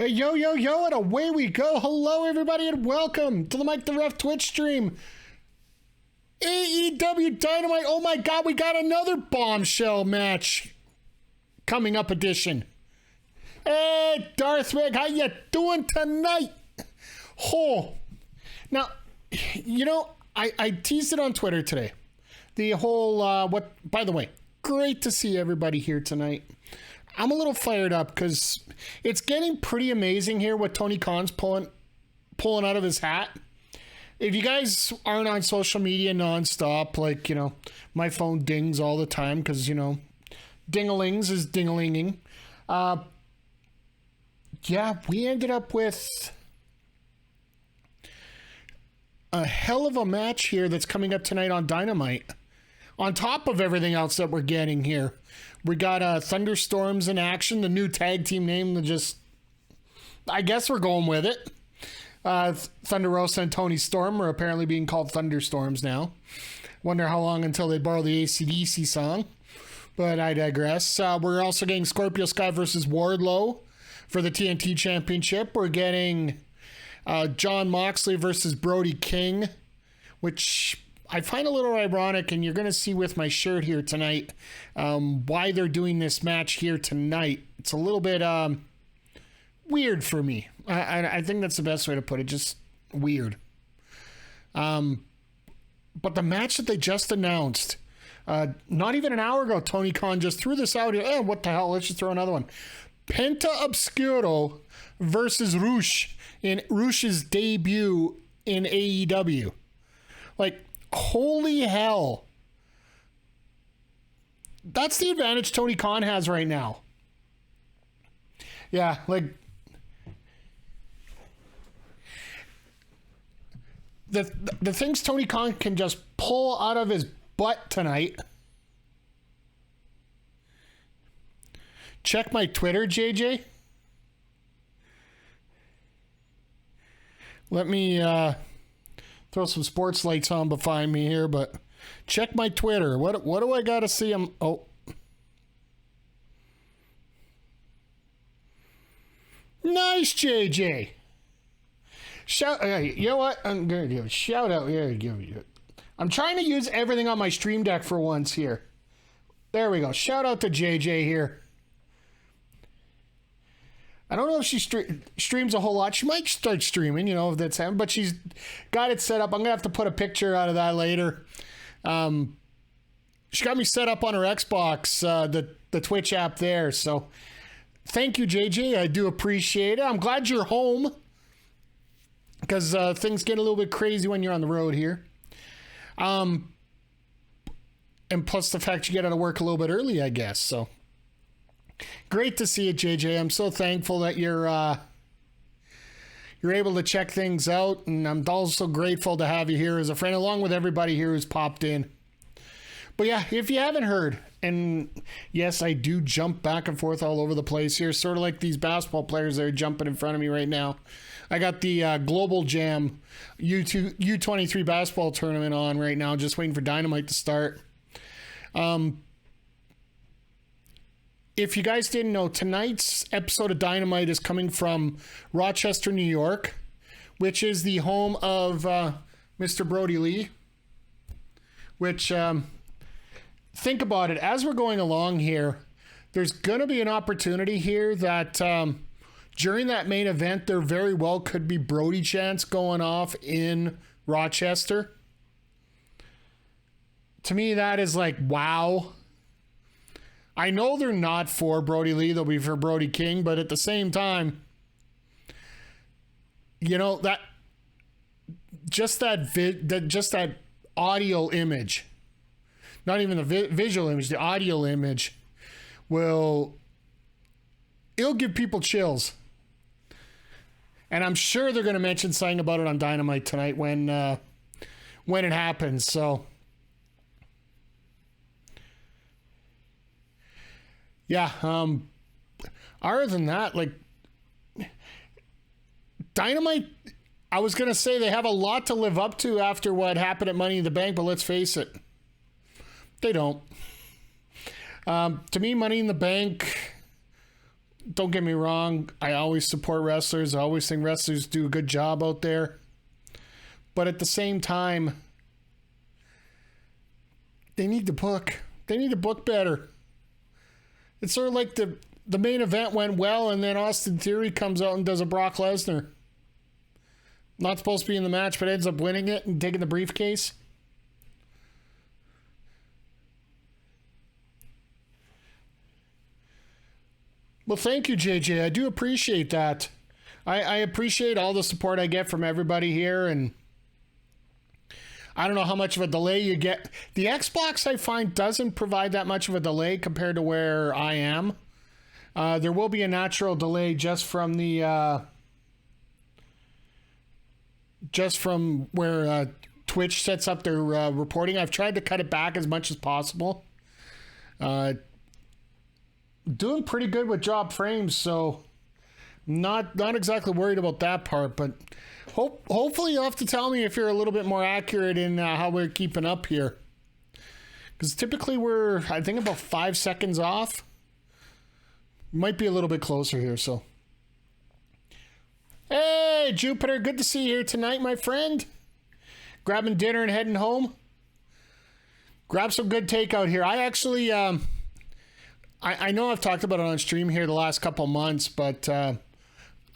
Hey, yo, yo, yo, and away we go. Hello, everybody, and welcome to the Mike the Ref Twitch stream. AEW Dynamite. Oh, my God, we got another bombshell match coming up edition. Hey, Darth Rig, how you doing tonight? Oh, now, you know, I teased it on Twitter today. The whole, by the way, great to see everybody here tonight. I'm a little fired up because it's getting pretty amazing here what Tony Khan's pulling out of his hat. If you guys aren't on social media nonstop, like, you know, my phone dings all the time because, you know, ding-a-lings is ding-a-linging. Yeah, we ended up with a hell of a match here that's coming up tonight on Dynamite. On top of everything else that we're getting here. We got ThunderStorms in action, the new tag team name. I guess we're going with it. Thunder Rosa and Tony Storm are apparently being called ThunderStorms now. Wonder how long until they borrow the AC/DC song. But I digress. We're also getting Scorpio Sky versus Wardlow for the TNT Championship. We're getting John Moxley versus Brody King, which I find a little ironic, and you're going to see with my shirt here tonight why they're doing this match here tonight. It's a little bit weird for me. I think that's the best way to put it, just weird. But the match that they just announced, not even an hour ago, Tony Khan just threw this out here. What the hell? Let's just throw another one. Penta Obscuro versus Rush in Rush's debut in AEW. Like, holy hell. That's the advantage Tony Khan has right now. Yeah, like the things Tony Khan can just pull out of his butt tonight. Check my Twitter, JJ. Let me throw some sports lights on behind me here, but check my Twitter. What do I got to see him? Oh. Nice, JJ. You know what? I'm going to give a shout out here. I'm trying to use everything on my stream deck for once here. There we go. Shout out to JJ here. I don't know if she streams a whole lot. She might start streaming, you know, if that's happening, but she's got it set up. I'm going to have to put a picture out of that later. She got me set up on her Xbox, the Twitch app there. So thank you, JJ. I do appreciate it. I'm glad you're home because things get a little bit crazy when you're on the road here. And plus the fact you get out of work a little bit early, I guess. So great to see you, JJ. I'm so thankful that you're able to check things out, and I'm also grateful to have you here as a friend, along with everybody here who's popped in. But yeah, if you haven't heard, and yes, I do jump back and forth all over the place here, sort of like these basketball players that are jumping in front of me right now. I got the Global Jam U23 basketball tournament on right now, just waiting for Dynamite to start. If you guys didn't know, tonight's episode of Dynamite is coming from Rochester, New York, which is the home of Mr. Brodie Lee. Which, think about it, as we're going along here, there's going to be an opportunity here that during that main event, there very well could be Brody chants going off in Rochester. To me, that is like, wow. I know they're not for Brodie Lee, they'll be for Brody King, but at the same time, you know, that audio image, not even the visual image, the audio image it'll give people chills. And I'm sure they're going to mention something about it on Dynamite tonight when it happens. So yeah, other than that, like, Dynamite, I was going to say they have a lot to live up to after what happened at Money in the Bank, but let's face it, they don't. To me, Money in the Bank don't get me wrong. I always support wrestlers. I always think wrestlers do a good job out there. But at the same time, they need to book. They need to book better. It's sort of like the main event went well, and then Austin Theory comes out and does a Brock Lesnar. Not supposed to be in the match, but ends up winning it and taking the briefcase. Well, thank you, JJ. I do appreciate that. I appreciate all the support I get from everybody here, and I don't know how much of a delay you get. The Xbox, I find, doesn't provide that much of a delay compared to where I am. There will be a natural delay just from where Twitch sets up their reporting. I've tried to cut it back as much as possible. Doing pretty good with drop frames, so not exactly worried about that part, but hopefully you'll have to tell me if you're a little bit more accurate in how we're keeping up here, because typically we're, I think, about 5 seconds off. Might be a little bit closer here. So hey, Jupiter, good to see you here tonight, my friend. Grabbing dinner and heading home. Grab some good takeout here. I actually I know I've talked about it on stream here the last couple months, but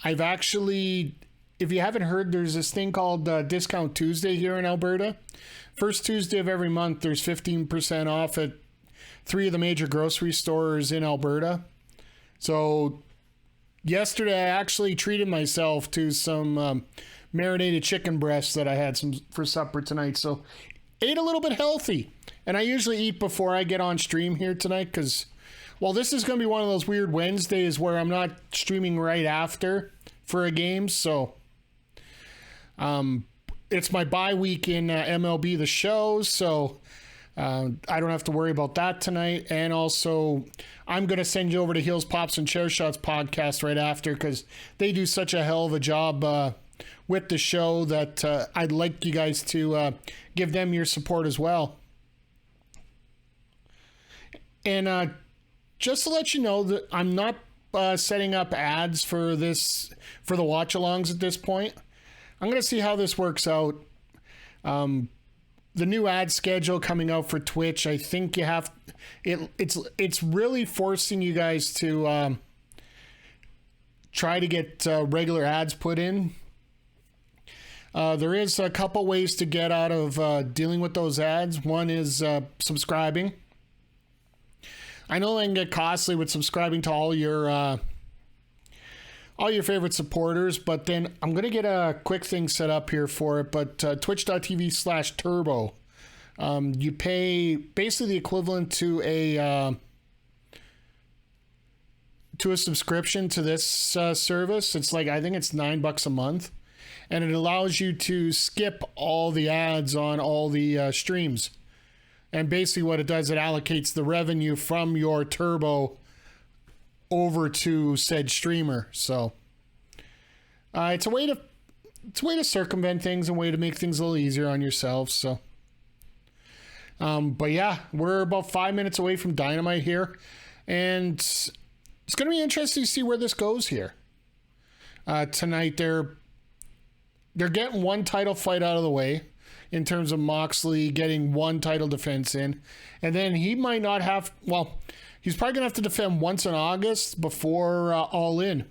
I've actually, if you haven't heard, there's this thing called Discount Tuesday here in Alberta. First Tuesday of every month, there's 15% off at 3 of the major grocery stores in Alberta. So yesterday, I actually treated myself to some marinated chicken breasts that I had some for supper tonight. So ate a little bit healthy. And I usually eat before I get on stream here tonight, because well, this is going to be one of those weird Wednesdays where I'm not streaming right after for a game. So it's my bye week in MLB The Show. So I don't have to worry about that tonight. And also, I'm going to send you over to Heels, Pops, and Chair Shots podcast right after, because they do such a hell of a job with the show that I'd like you guys to give them your support as well. And just to let you know that I'm not setting up ads for the watch-alongs at this point. I'm going to see how this works out. The new ad schedule coming out for Twitch, I think you have it's really forcing you guys to try to get regular ads put in. There is a couple ways to get out of dealing with those ads. One is subscribing. I know they can get costly with subscribing to all your favorite supporters, but then I'm going to get a quick thing set up here for it. But twitch.tv/turbo, you pay basically the equivalent to a subscription to this service. It's like, I think it's $9 a month, and it allows you to skip all the ads on all the streams. And basically what it does, it allocates the revenue from your Turbo over to said streamer. So it's a way to circumvent things, and a way to make things a little easier on yourselves. So but yeah, we're about 5 minutes away from Dynamite here, and it's going to be interesting to see where this goes here. Tonight they're getting one title fight out of the way, in terms of Moxley getting one title defense in. And then he might not have, well, he's probably going to have to defend once in August before All In.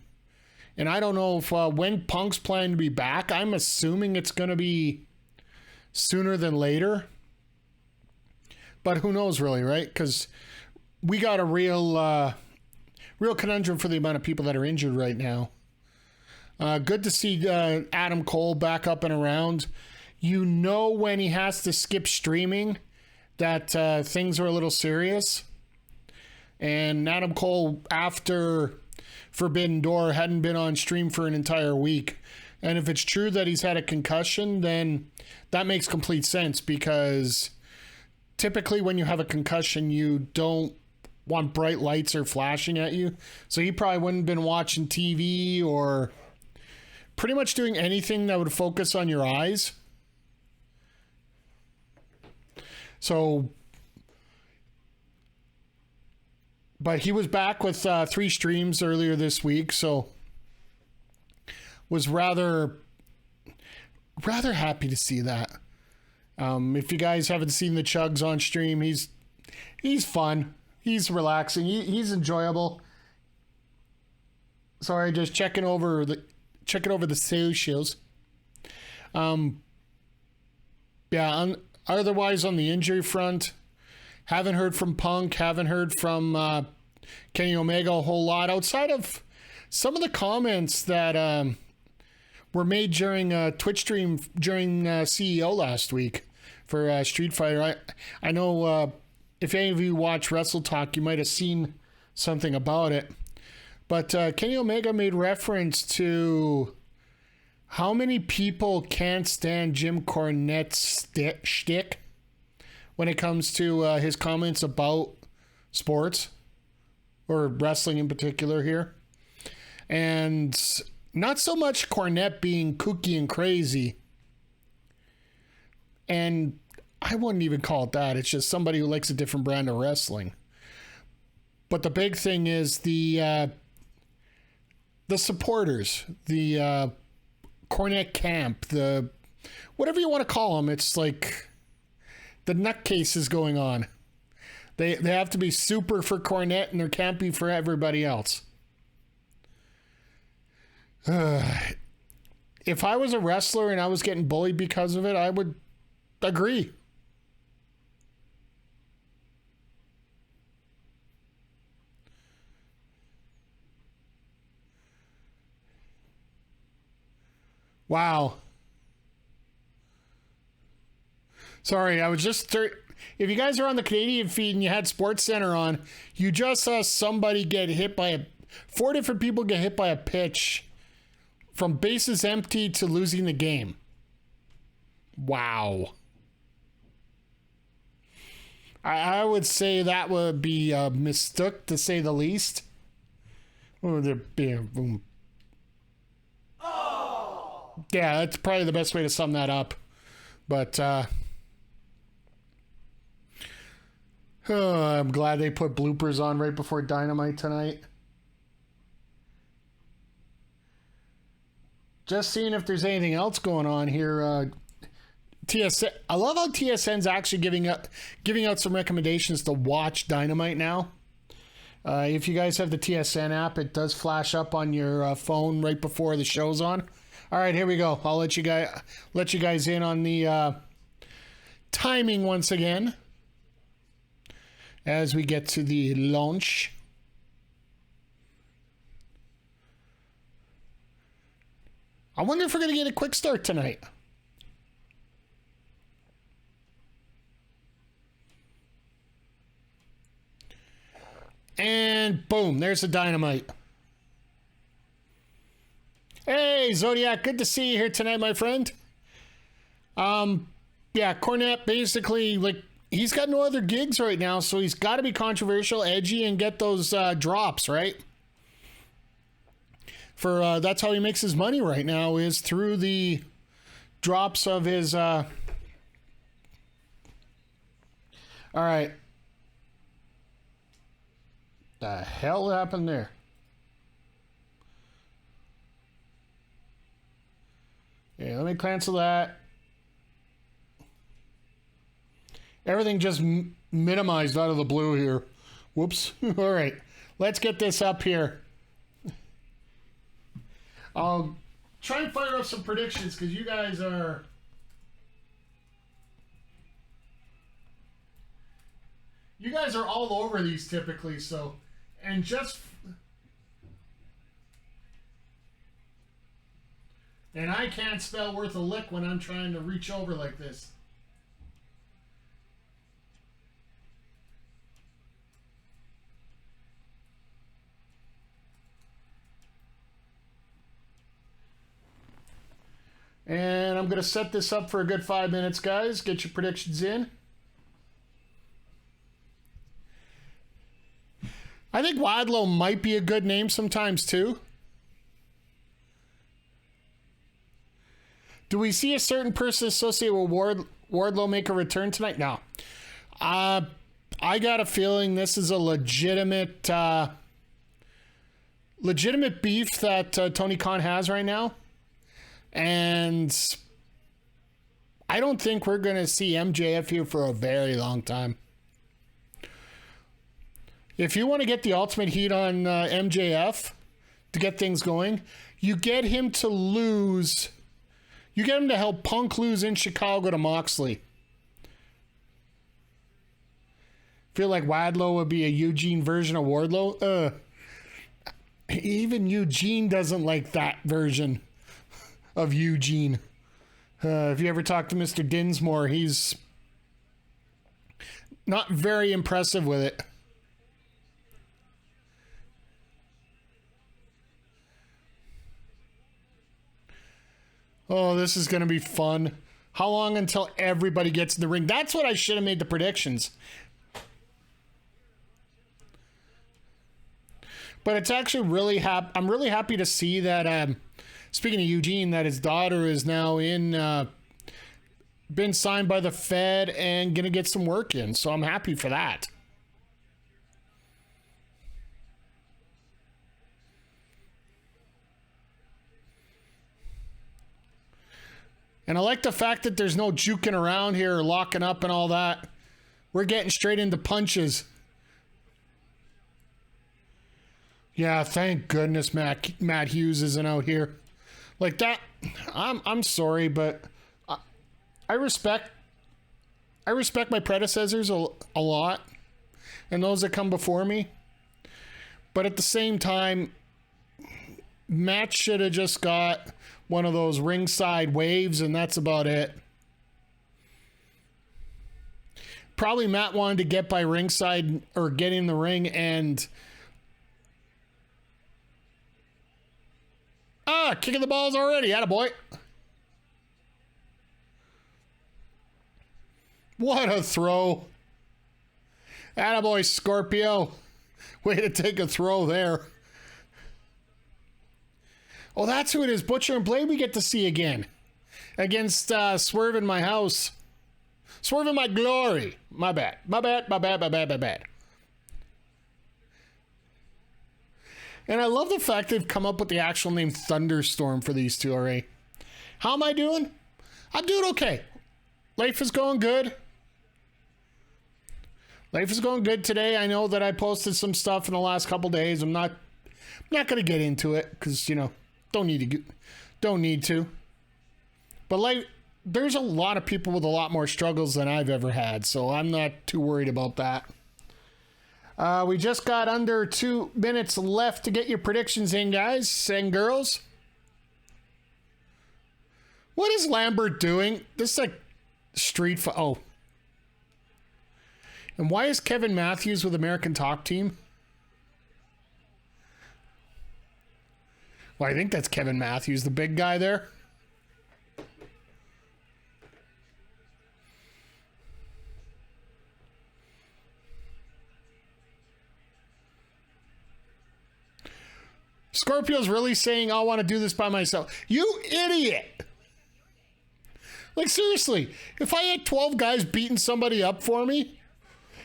And I don't know if when Punk's planning to be back. I'm assuming it's going to be sooner than later. But who knows really, right? Because we got a real conundrum for the amount of people that are injured right now. Good to see Adam Cole back up and around. You know, when he has to skip streaming, that things are a little serious. And Adam Cole, after Forbidden Door, hadn't been on stream for an entire week. And if it's true that he's had a concussion, then that makes complete sense, because typically when you have a concussion, you don't want bright lights or flashing at you. So he probably wouldn't have been watching TV or pretty much doing anything that would focus on your eyes. So But he was back with 3 streams earlier this week, so was rather happy to see that. If you guys haven't seen the Chugs on stream, he's fun. He's relaxing. He's enjoyable. Sorry, just checking over the socials. Otherwise on the injury front, haven't heard from Punk, haven't heard from Kenny Omega a whole lot outside of some of the comments that were made during a Twitch stream during CEO last week for Street Fighter. I know if any of you watch Wrestle Talk, you might have seen something about it. But Kenny Omega made reference to how many people can't stand Jim Cornette's shtick when it comes to his comments about sports, or wrestling in particular here. And not so much Cornette being kooky and crazy. And I wouldn't even call it that. It's just somebody who likes a different brand of wrestling. But the big thing is the supporters, the Cornette camp, the whatever you want to call them. It's like the nutcases going on. They have to be super for Cornette and they can't be for everybody else. If I was a wrestler and I was getting bullied because of it, I would agree. Wow. Sorry, I was just... If you guys are on the Canadian feed and you had Sports Center on, you just saw somebody get hit by 4 different people get hit by a pitch from bases empty to losing the game. Wow. I would say that would be mistook, to say the least. Oh, boom. Oh! Yeah, that's probably the best way to sum that up. But I'm glad they put bloopers on right before Dynamite tonight. Just seeing if there's anything else going on here. TSN. I love how TSN's actually giving out some recommendations to watch Dynamite now. If you guys have the TSN app, it does flash up on your phone right before the show's on. All right, here we go. I'll let you guys in on the timing once again as we get to the launch. I wonder if we're going to get a quick start tonight. And boom, there's the Dynamite. Hey, Zodiac, good to see you here tonight, my friend. Yeah, Cornette basically, like, he's got no other gigs right now, so he's got to be controversial, edgy, and get those drops, right? For that's how he makes his money right now, is through the drops of his all right. The hell happened there? Yeah, let me cancel that. Everything just minimized out of the blue here. Whoops. All right, let's get this up here. I'll try and fire up some predictions because you guys are... You guys are all over these typically, so... And just... And I can't spell worth a lick when I'm trying to reach over like this. And I'm going to set this up for a good 5 minutes, guys. Get your predictions in. I think Wardlow might be a good name sometimes, too. Do we see a certain person associated with Wardlow make a return tonight? No. I got a feeling this is a legitimate beef that Tony Khan has right now. And I don't think we're going to see MJF here for a very long time. If you want to get the ultimate heat on MJF to get things going, you get him to lose. You get him to help Punk lose in Chicago to Moxley. Feel like Wardlow would be a Eugene version of Wardlow? Even Eugene doesn't like that version of Eugene. If you ever talk to Mr. Dinsmore, he's not very impressive with it. Oh, this is going to be fun. How long until everybody gets in the ring? That's what I should have made the predictions. But it's actually really I'm really happy to see that, speaking of Eugene, that his daughter is now been signed by the Fed and going to get some work in. So I'm happy for that. And I like the fact that there's no juking around here or locking up and all that. We're getting straight into punches. Yeah, thank goodness Matt Hughes isn't out here. Like that, I'm sorry, but I respect my predecessors a lot and those that come before me. But at the same time, Matt should have just got one of those ringside waves, and that's about it. Probably Matt wanted to get by ringside or get in the ring and... kicking the balls already. Attaboy. What a throw. Attaboy, Scorpio. Way to take a throw there. Oh, that's who it is. Butcher and Blade we get to see again. Against Swerve in my house. Swerve in my glory. My bad. My bad. And I love the fact they've come up with the actual name ThunderStorm for these two already. How am I doing? I'm doing okay. Life is going good. Life is going good today. I know that I posted some stuff in the last couple days. I'm not going to get into it because, don't need to. But there's a lot of people with a lot more struggles than I've ever had, so I'm not too worried about that. We just got under 2 minutes left to get your predictions in, guys and girls. What is Lambert doing? This is like street fight. Oh. And why is Kevin Matthews with American Top Team? Well, I think that's Kevin Matthews, the big guy there. Scorpio's really saying, I want to do this by myself. You idiot. Like, seriously, if I had 12 guys beating somebody up for me,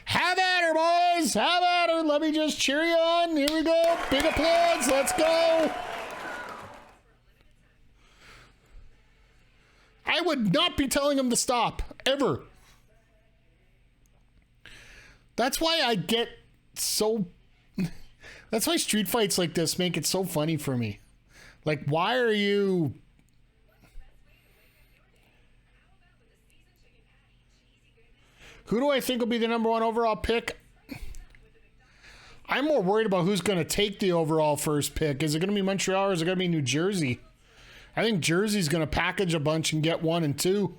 have at her, boys. Have at her. Let me just cheer you on. Here we go. Big applause. Let's go. I would not be telling him to stop, ever. That's why I get so... That's why street fights like this make it so funny for me. Like, why are you... Who do I think will be the #1 overall pick? I'm more worried about who's going to take the overall first pick. Is it going to be Montreal or is it going to be New Jersey? I think Jersey's going to package a bunch and get 1 and 2.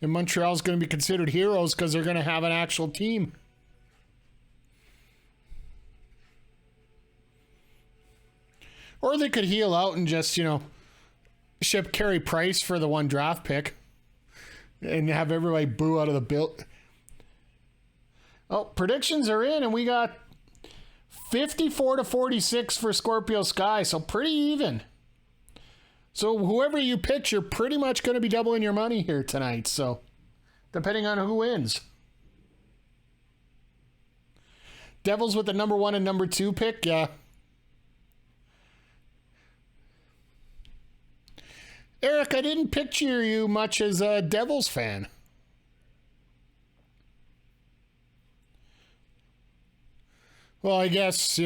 And Montreal's going to be considered heroes because they're going to have an actual team. Or they could heel out and just, ship Carey Price for the 1 draft pick. And have everybody boo out of the bill. Oh, predictions are in and we got 54-46 for Scorpio Sky. So pretty even. So whoever you pick, you're pretty much going to be doubling your money here tonight. So depending on who wins. Devils with the number 1 and number 2 pick, yeah. Eric, I didn't picture you much as a Devils fan. Well, I guess,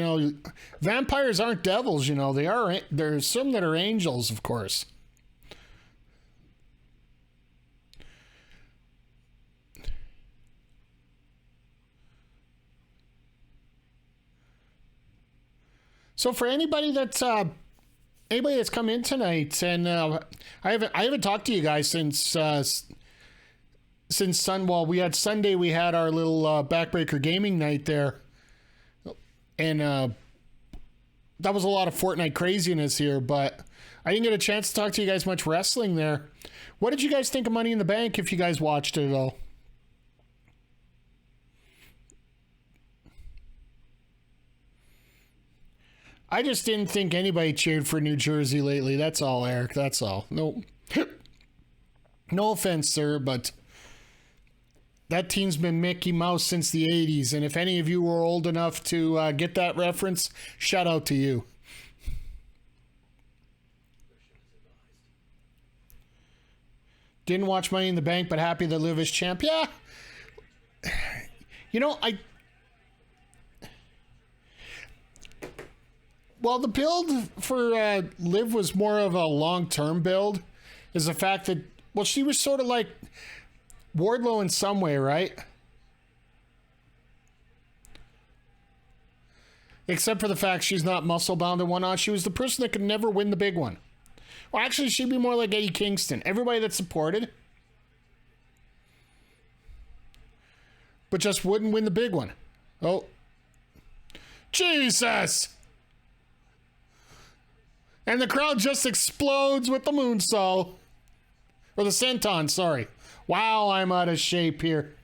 vampires aren't devils, there's some that are angels, of course. So for anybody that's come in tonight, and I haven't talked to you guys since we had Sunday, we had our little Backbreaker Gaming night there. And that was a lot of Fortnite craziness here, but I didn't get a chance to talk to you guys much wrestling there. What did you guys think of Money in the Bank, if you guys watched it at all? I just didn't think anybody cheered for New Jersey lately. That's all, Eric. That's all. No, no offense, sir, but that team's been Mickey Mouse since the 80s, and if any of you were old enough to get that reference, shout out to you. Didn't watch Money in the Bank, but happy that Liv is champ. Yeah. Well, the build for Liv was more of a long-term build, is the fact that, well, she was sort of like Wardlow in some way, right? Except for the fact she's not muscle-bound and whatnot. She was the person that could never win the big one. Well, actually, she'd be more like Eddie Kingston. Everybody that supported, but just wouldn't win the big one. Oh. Jesus! And the crowd just explodes with the moonsault. Or the senton, sorry. Wow, I'm out of shape here.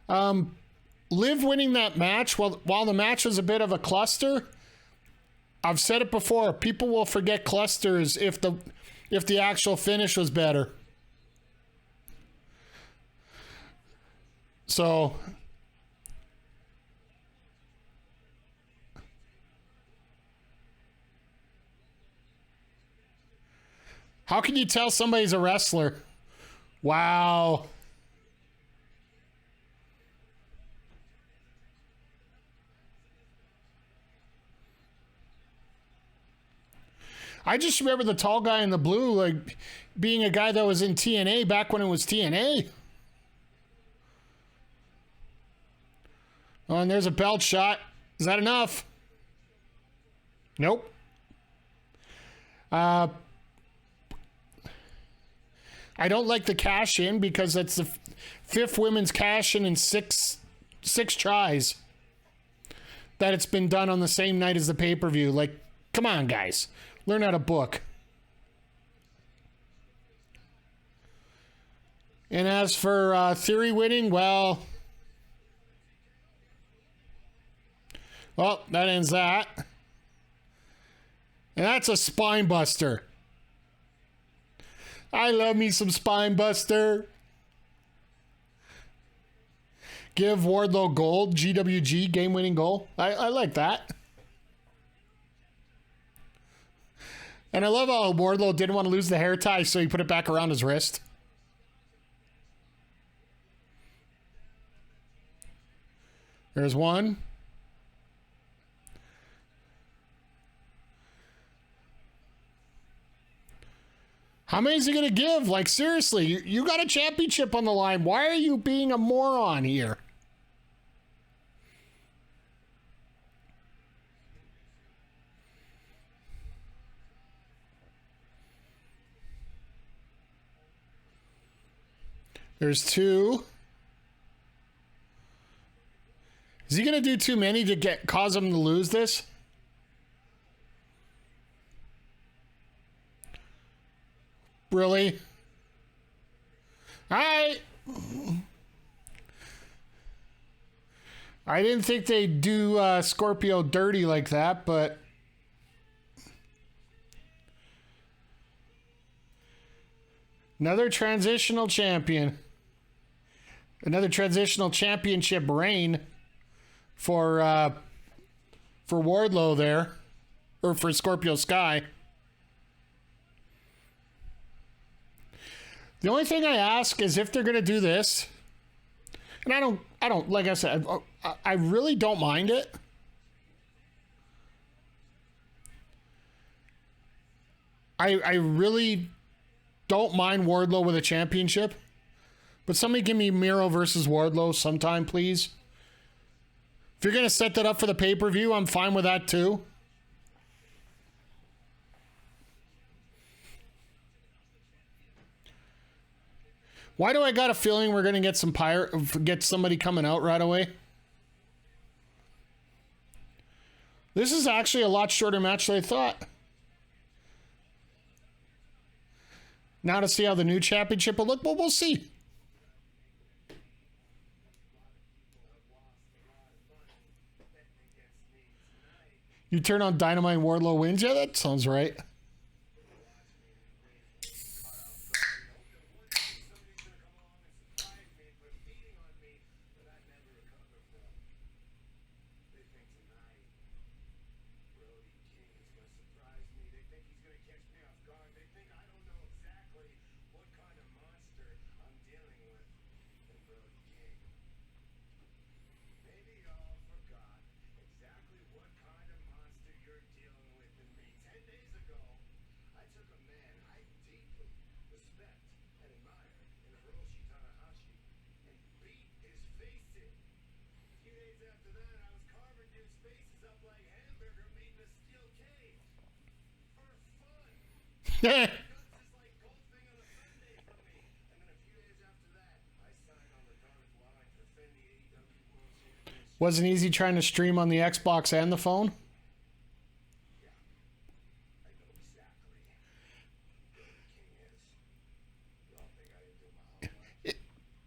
Liv winning that match, while the match was a bit of a cluster, I've said it before, people will forget clusters if the actual finish was better. So how can you tell somebody's a wrestler? Wow. I just remember the tall guy in the blue, like, being a guy that was in TNA back when it was TNA. Oh, and there's a belt shot. Is that enough? Nope. I don't like the cash in because that's the fifth women's cash in six tries that it's been done on the same night as the pay-per-view. Like, come on, guys. Learn how to book. And as for Theory winning, well, that ends that. And that's a spine buster. I love me some spine buster. Give Wardlow gold, GWG, game-winning goal. I like that. And I love how Wardlow didn't want to lose the hair tie, so he put it back around his wrist. There's one. How many is he going to give? Like, seriously, you got a championship on the line. Why are you being a moron here? There's two. Is he going to do too many to cause him to lose this? Really? I didn't think they'd do Scorpio dirty like that, but another transitional champion. Another transitional championship reign. for Wardlow there, or for Scorpio Sky. The only thing I ask is if they're going to do this, and I don't, like I said, I really don't mind it. I really don't mind Wardlow with a championship, but somebody give me Miro versus Wardlow sometime, please. If you're going to set that up for the pay-per-view, I'm fine with that too. Why do I got a feeling we're going to get somebody coming out right away? This is actually a lot shorter match than I thought. Now to see how the new championship will look, but we'll see. You turn on Dynamite and Wardlow wins? Yeah, that sounds right. Wasn't easy trying to stream on the Xbox and the phone?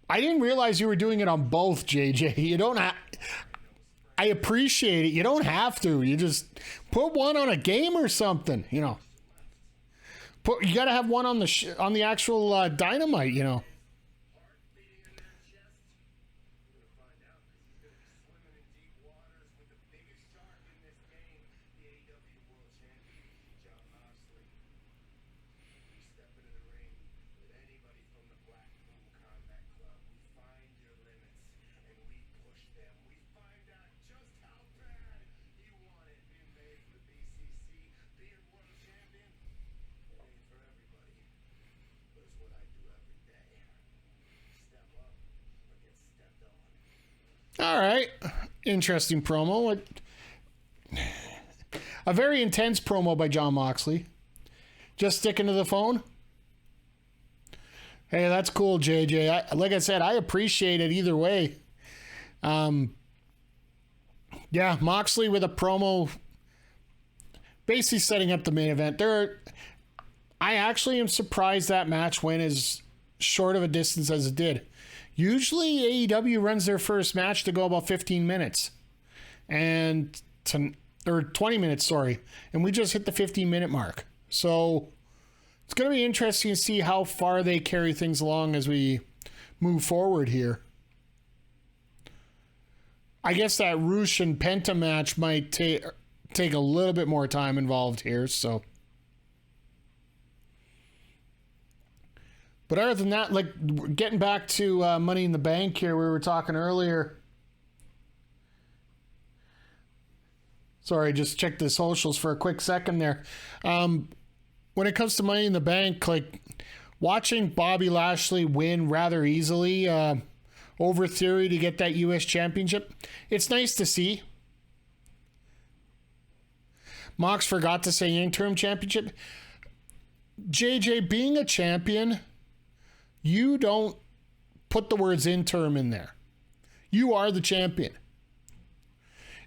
I didn't realize you were doing it on both, JJ. You don't have... I appreciate it. You don't have to. You just put one on a game or something, you know. You got to have one on the actual Dynamite, you know. All right. Interesting promo. A very intense promo by Jon Moxley. Just sticking to the phone. Hey, that's cool, JJ. Like I said, I appreciate it either way. Yeah, Moxley with a promo basically setting up the main event. I actually am surprised that match went as short of a distance as it did. Usually AEW runs their first match to go about 15 minutes. Or 20 minutes, sorry. And we just hit the 15-minute mark. So it's going to be interesting to see how far they carry things along as we move forward here. I guess that Rush and Penta match might take a little bit more time involved here, so... But other than that, like, getting back to Money in the Bank here, we were talking earlier. Sorry, just checked the socials for a quick second there. When it comes to Money in the Bank, like, watching Bobby Lashley win rather easily over Theory to get that U.S. Championship, it's nice to see. Mox forgot to say interim championship. JJ, being a champion... You don't put the words interim in there. You are the champion.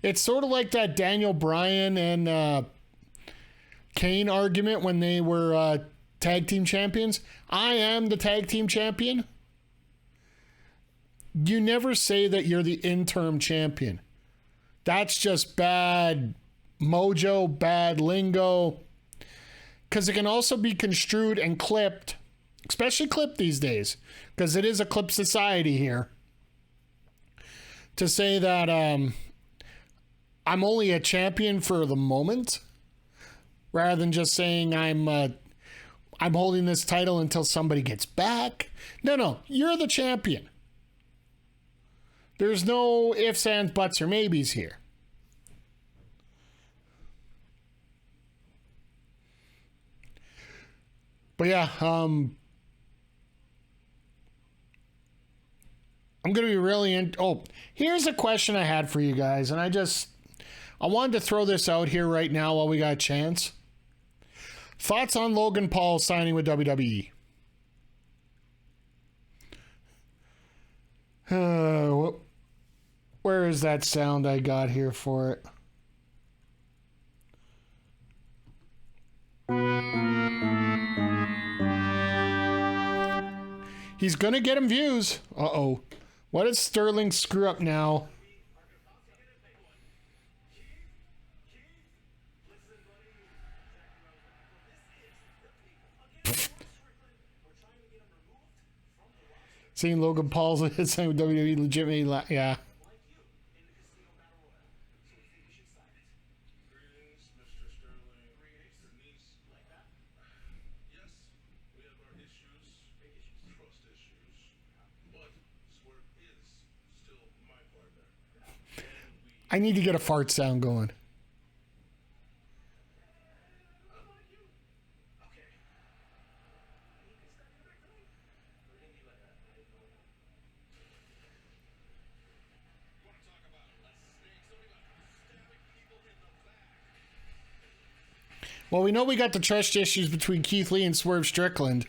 It's sort of like that Daniel Bryan and Kane argument when they were tag team champions. I am the tag team champion. You never say that you're the interim champion. That's just bad mojo, bad lingo. Because it can also be construed and clipped, especially clipped these days, because it is a clip society here, to say that I'm only a champion for the moment, rather than just saying I'm holding this title until somebody gets back. No, you're the champion. There's no ifs, ands, buts, or maybes here. But yeah, I'm going to be really here's a question I had for you guys, and I wanted to throw this out here right now while we got a chance. Thoughts on Logan Paul signing with WWE? Where is that sound I got here for it? He's gonna get him views. Uh-oh. What did Sterling screw up now? Seeing Logan Paul's signing with WWE legitimately, yeah. I need to get a fart sound going. Well, we know we got the trust issues between Keith Lee and Swerve Strickland.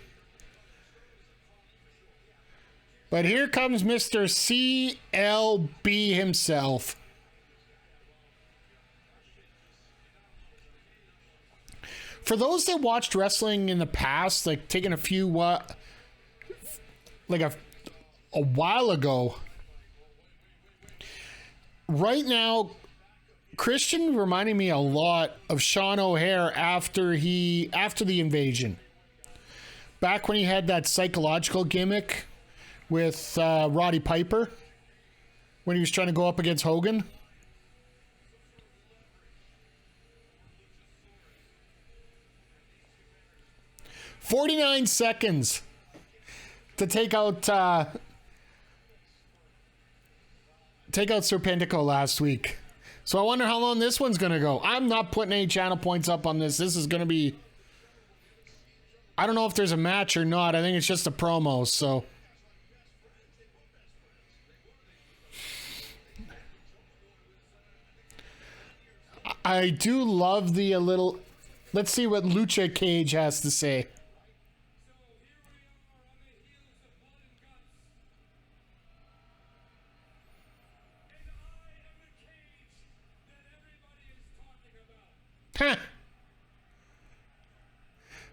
But here comes Mr. CLB himself. For those that watched wrestling in the past, like taking a few like a while ago, right now Christian reminded me a lot of Sean O'Hare after the invasion. Back when he had that psychological gimmick with Roddy Piper when he was trying to go up against Hogan. "49 seconds to take out Serpentico last week. So I wonder how long this one's going to go. I'm not putting any channel points up on this. This is going to be... I don't know if there's a match or not. I think it's just a promo, so... I do love the little... Let's see what Lucha Cage has to say. Huh.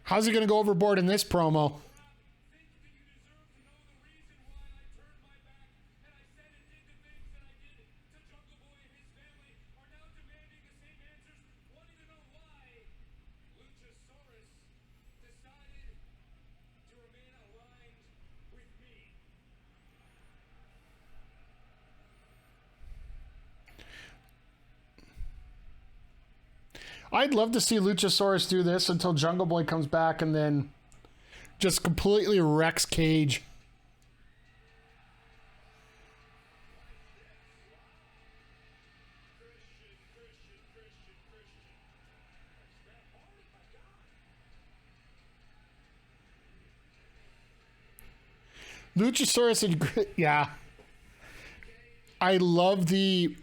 How's he going to go overboard in this promo? I'd love to see Luchasaurus do this until Jungle Boy comes back and then just completely wrecks Cage. Luchasaurus and... Yeah. I love the...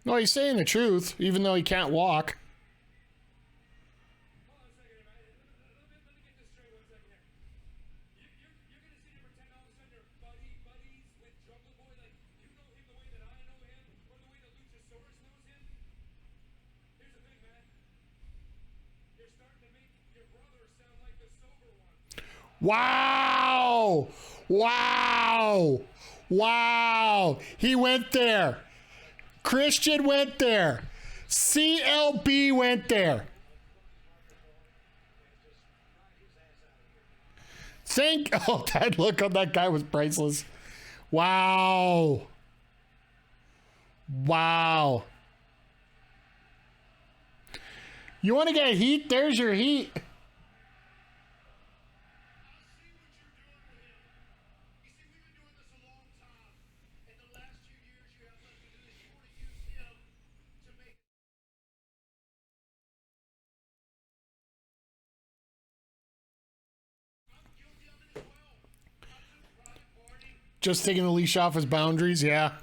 No, he's saying the truth, even though he can't walk. Wow! Wow! Wow! He went there. Christian went there. CLB went there. Oh, that look on that guy was priceless. Wow. Wow. You want to get heat? There's your heat. Just taking the leash off his boundaries, yeah.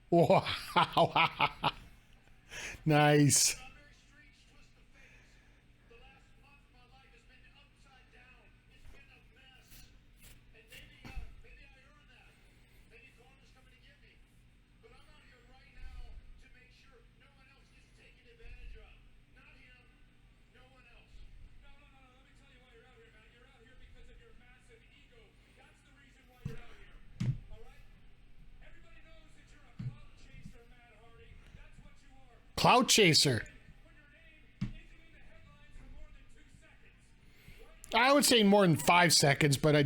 Wow. Nice. Cloud chaser. I would say more than 5 seconds, but I.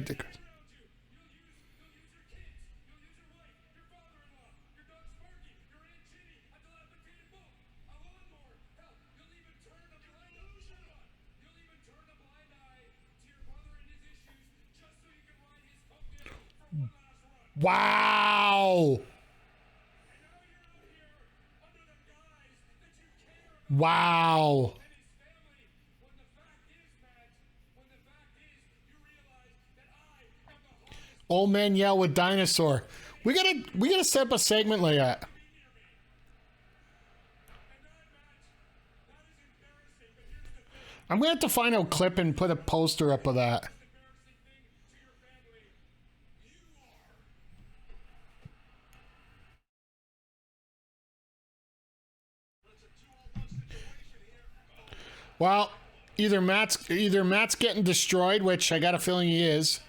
Wow. Wow. Old man yell with dinosaur. We gotta set up a segment like that. I'm gonna have to find a clip and put a poster up of that. Well, either Matt's getting destroyed, which I got a feeling he is.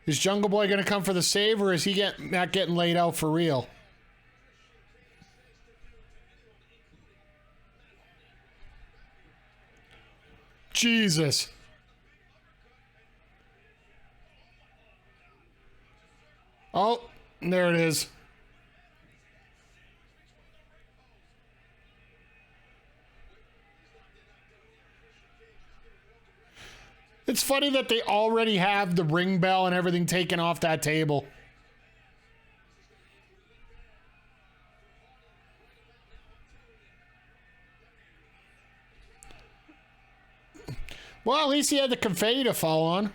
Is Jungle Boy going to come for the save, or is he not getting laid out for real? Jesus. Oh, there it is. It's funny that they already have the ring bell and everything taken off that table. Well, at least he had the confetti to fall on.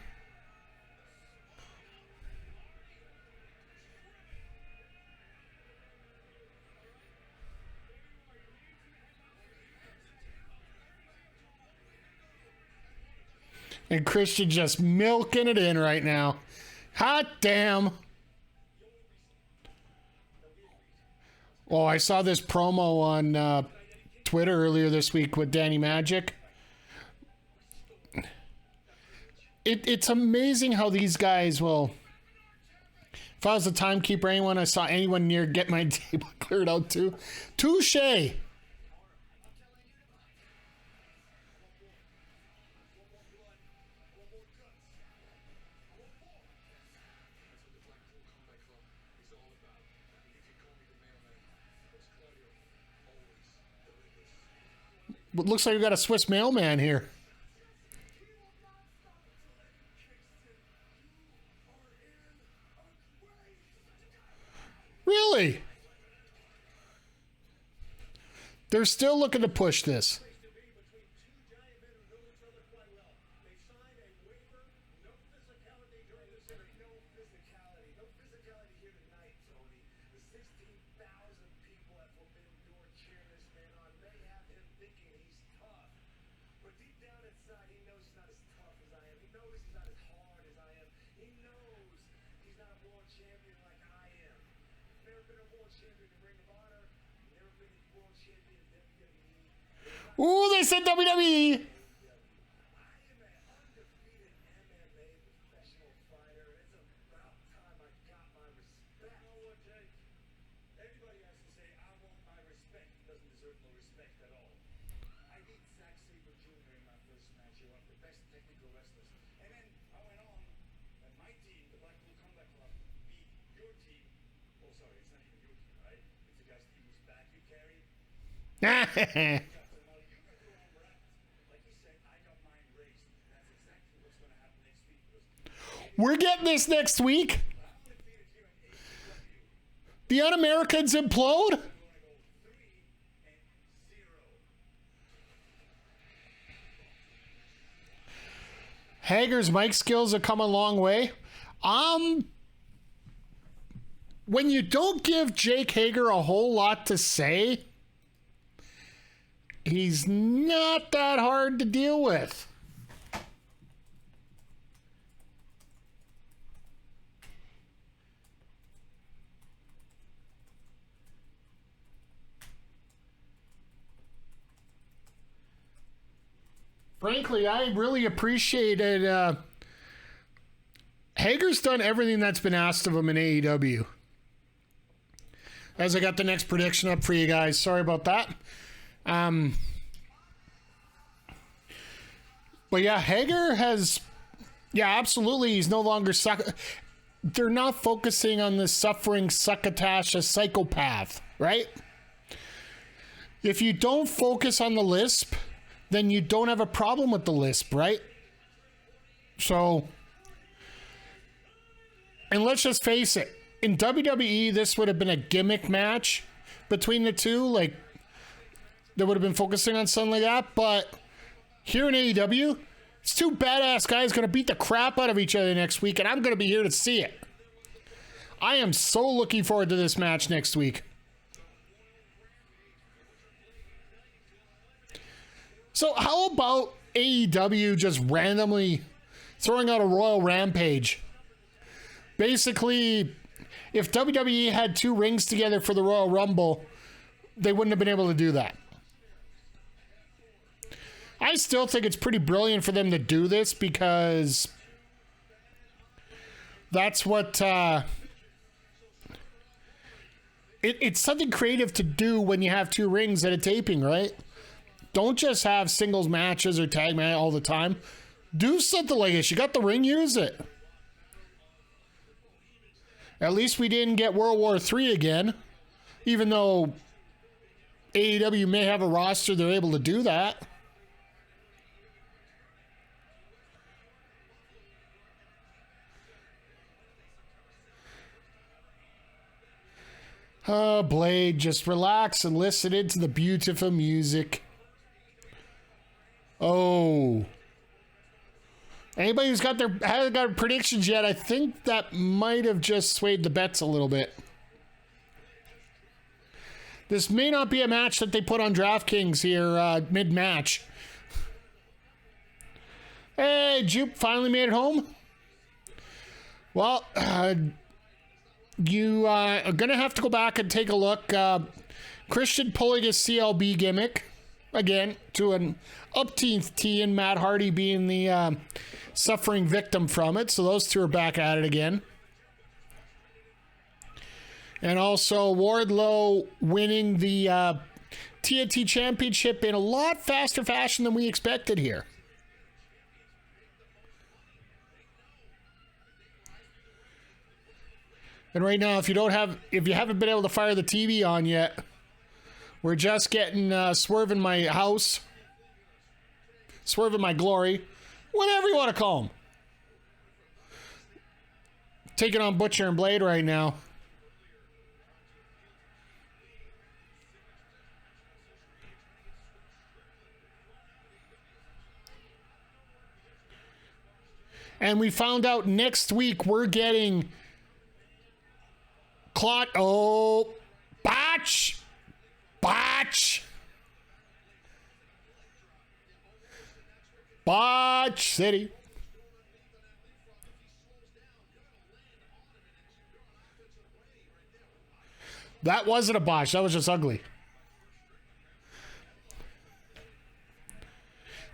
And Christian just milking it in right now. Hot damn. Oh, I saw this promo on Twitter earlier this week with Danny Magic. It's amazing how these guys will... If I was the timekeeper, I saw anyone near get my table cleared out too. Touche. It looks like we got a Swiss mailman here. Really? They're still looking to push this. Ooh, they said WWE. We're getting this next week. The Un-Americans implode? Hager's mic skills have come a long way. When you don't give Jake Hager a whole lot to say, he's not that hard to deal with. Frankly, I really appreciated Hager's done everything that's been asked of him in AEW. As I got the next prediction up for you guys. Sorry about that. But yeah, Hager has... Yeah, absolutely. He's no longer... They're not focusing on the suffering succotash, a psychopath, right? If you don't focus on the lisp, then you don't have a problem with the lisp, right? So... And let's just face it. In WWE, this would have been a gimmick match between the two. Like, they would have been focusing on something like that. But here in AEW, it's two badass guys going to beat the crap out of each other next week, and I'm going to be here to see it. I am so looking forward to this match next week. So how about AEW just randomly throwing out a Royal Rampage? Basically, if WWE had two rings together for the Royal Rumble, they wouldn't have been able to do that. I still think it's pretty brilliant for them to do this because that's what... It's something creative to do when you have two rings at a taping, right? Don't just have singles matches or tag match all the time. Do something like this. You got the ring, use it. At least we didn't get World War III again, even though AEW may have a roster, they're able to do that. Oh, Blade, just relax and listen into the beautiful music. Oh. Anybody who's hasn't got predictions yet, I think that might have just swayed the bets a little bit. This may not be a match that they put on DraftKings here mid-match. Hey, Jupe finally made it home. Well, you are going to have to go back and take a look. Christian pulling his CLB gimmick. Again, to an upteenth T, and Matt Hardy being the suffering victim from it. So those two are back at it again. And also Wardlow winning the TNT Championship in a lot faster fashion than we expected here. And right now, if you haven't been able to fire the TV on yet, we're just getting Swerve in my house, Swerve in my glory, whatever you want to call him. Taking on Butcher and Blade right now. And we found out next week we're getting Botch! Botch City. That wasn't a botch. That was just ugly.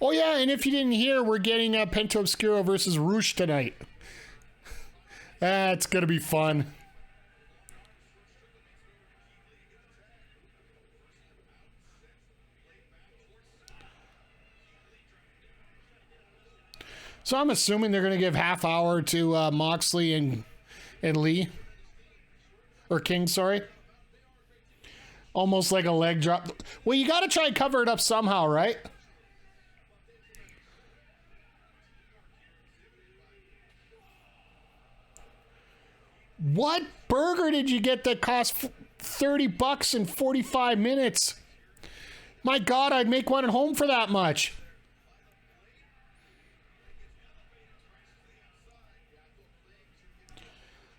Oh, yeah, and if you didn't hear, we're getting Pento Obscuro versus Roosh tonight. That's going to be fun. So I'm assuming they're going to give half hour to Moxley and Lee. Or King, sorry. Almost like a leg drop. Well, you got to try and cover it up somehow, right? What burger did you get that cost $30 in 45 minutes? My God, I'd make one at home for that much.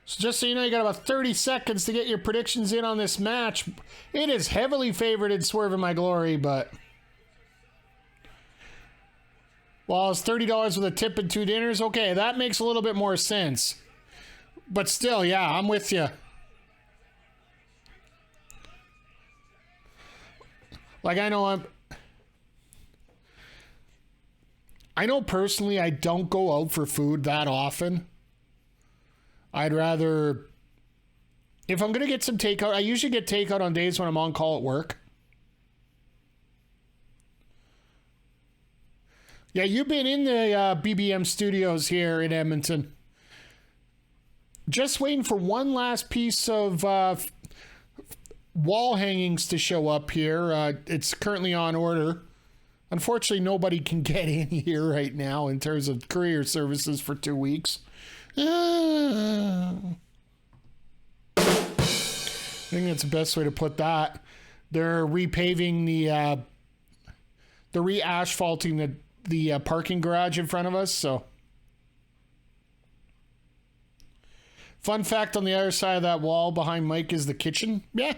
So just so you know, you got about 30 seconds to get your predictions in on this match. It is heavily favored in Swerve in My Glory, but... well, it's $30 with a tip and 2 dinners. Okay, that makes a little bit more sense. But still, yeah, I'm with you. Like, I know personally I don't go out for food that often. I'd rather, if I'm going to get some takeout, I usually get takeout on days when I'm on call at work. Yeah, you've been in the BBM studios here in Edmonton. Just waiting for one last piece of wall hangings to show up here. It's currently on order. Unfortunately, nobody can get in here right now in terms of courier services for 2 weeks. I think that's the best way to put that. They're repaving they're re-asphalting the parking garage in front of us, so... Fun fact, on the other side of that wall behind Mike is the kitchen. Yeah.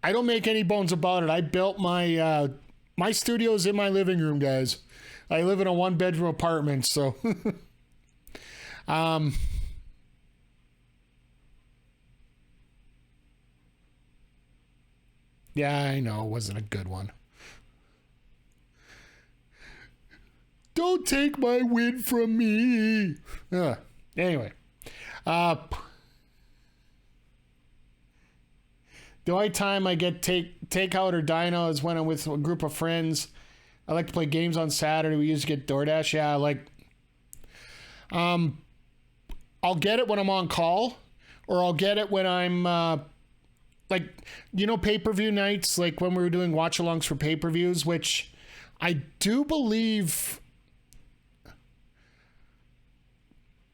I don't make any bones about it. I built my my studio's in my living room, guys. I live in a 1-bedroom apartment, so yeah, I know, it wasn't a good one. Don't take my win from me. Anyway, the only time I get takeout or dino is when I'm with a group of friends. I like to play games on Saturday. We usually get DoorDash. Yeah, I'll get it when I'm on call, or I'll get it when I'm pay-per-view nights, like when we were doing watch-alongs for pay-per-views, which I do believe.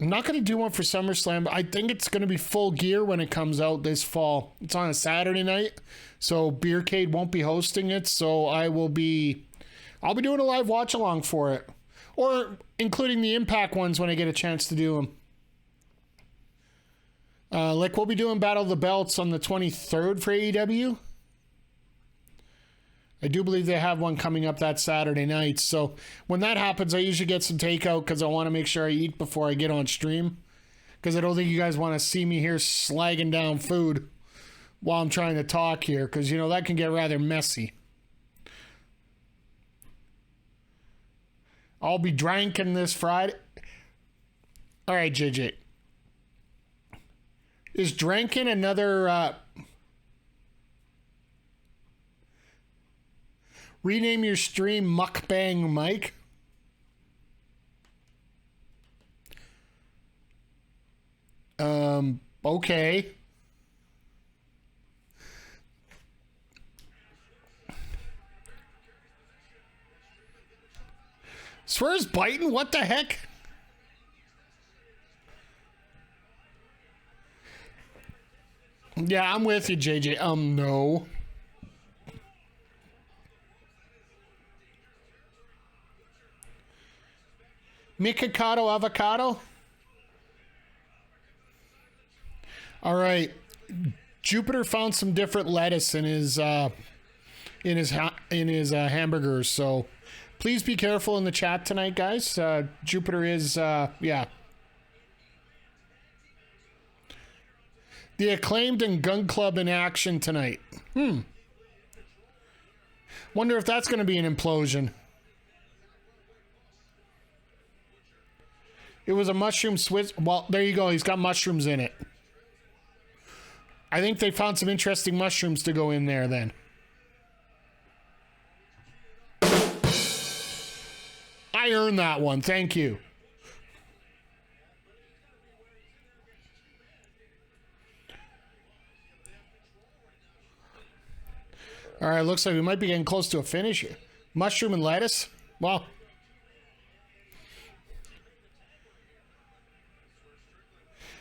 I'm not going to do one for SummerSlam, but I think it's going to be Full Gear when it comes out this fall. It's on a Saturday night, so Beercade won't be hosting it, so I'll be doing a live watch-along for it, or including the Impact ones when I get a chance to do them. We'll be doing Battle of the Belts on the 23rd for AEW. I do believe they have one coming up that Saturday night. So when that happens, I usually get some takeout because I want to make sure I eat before I get on stream. Because I don't think you guys want to see me here slagging down food while I'm trying to talk here. Because, that can get rather messy. I'll be drinking this Friday. All right, JJ. Is drinking another... rename your stream Mukbang Mike. Okay. Swear's biting? What the heck? Yeah, I'm with you, JJ. No. Mikakado avocado. All right. Jupiter found some different lettuce in his hamburgers, so please be careful in the chat tonight, guys. Jupiter is yeah. The Acclaimed and Gun Club in action tonight. Wonder if that's going to be an implosion. It was a mushroom Swiss. Well, there you go. He's got mushrooms in it. I think they found some interesting mushrooms to go in there then. I earned that one. Thank you. All right, looks like we might be getting close to a finish here. Mushroom and lettuce? Well.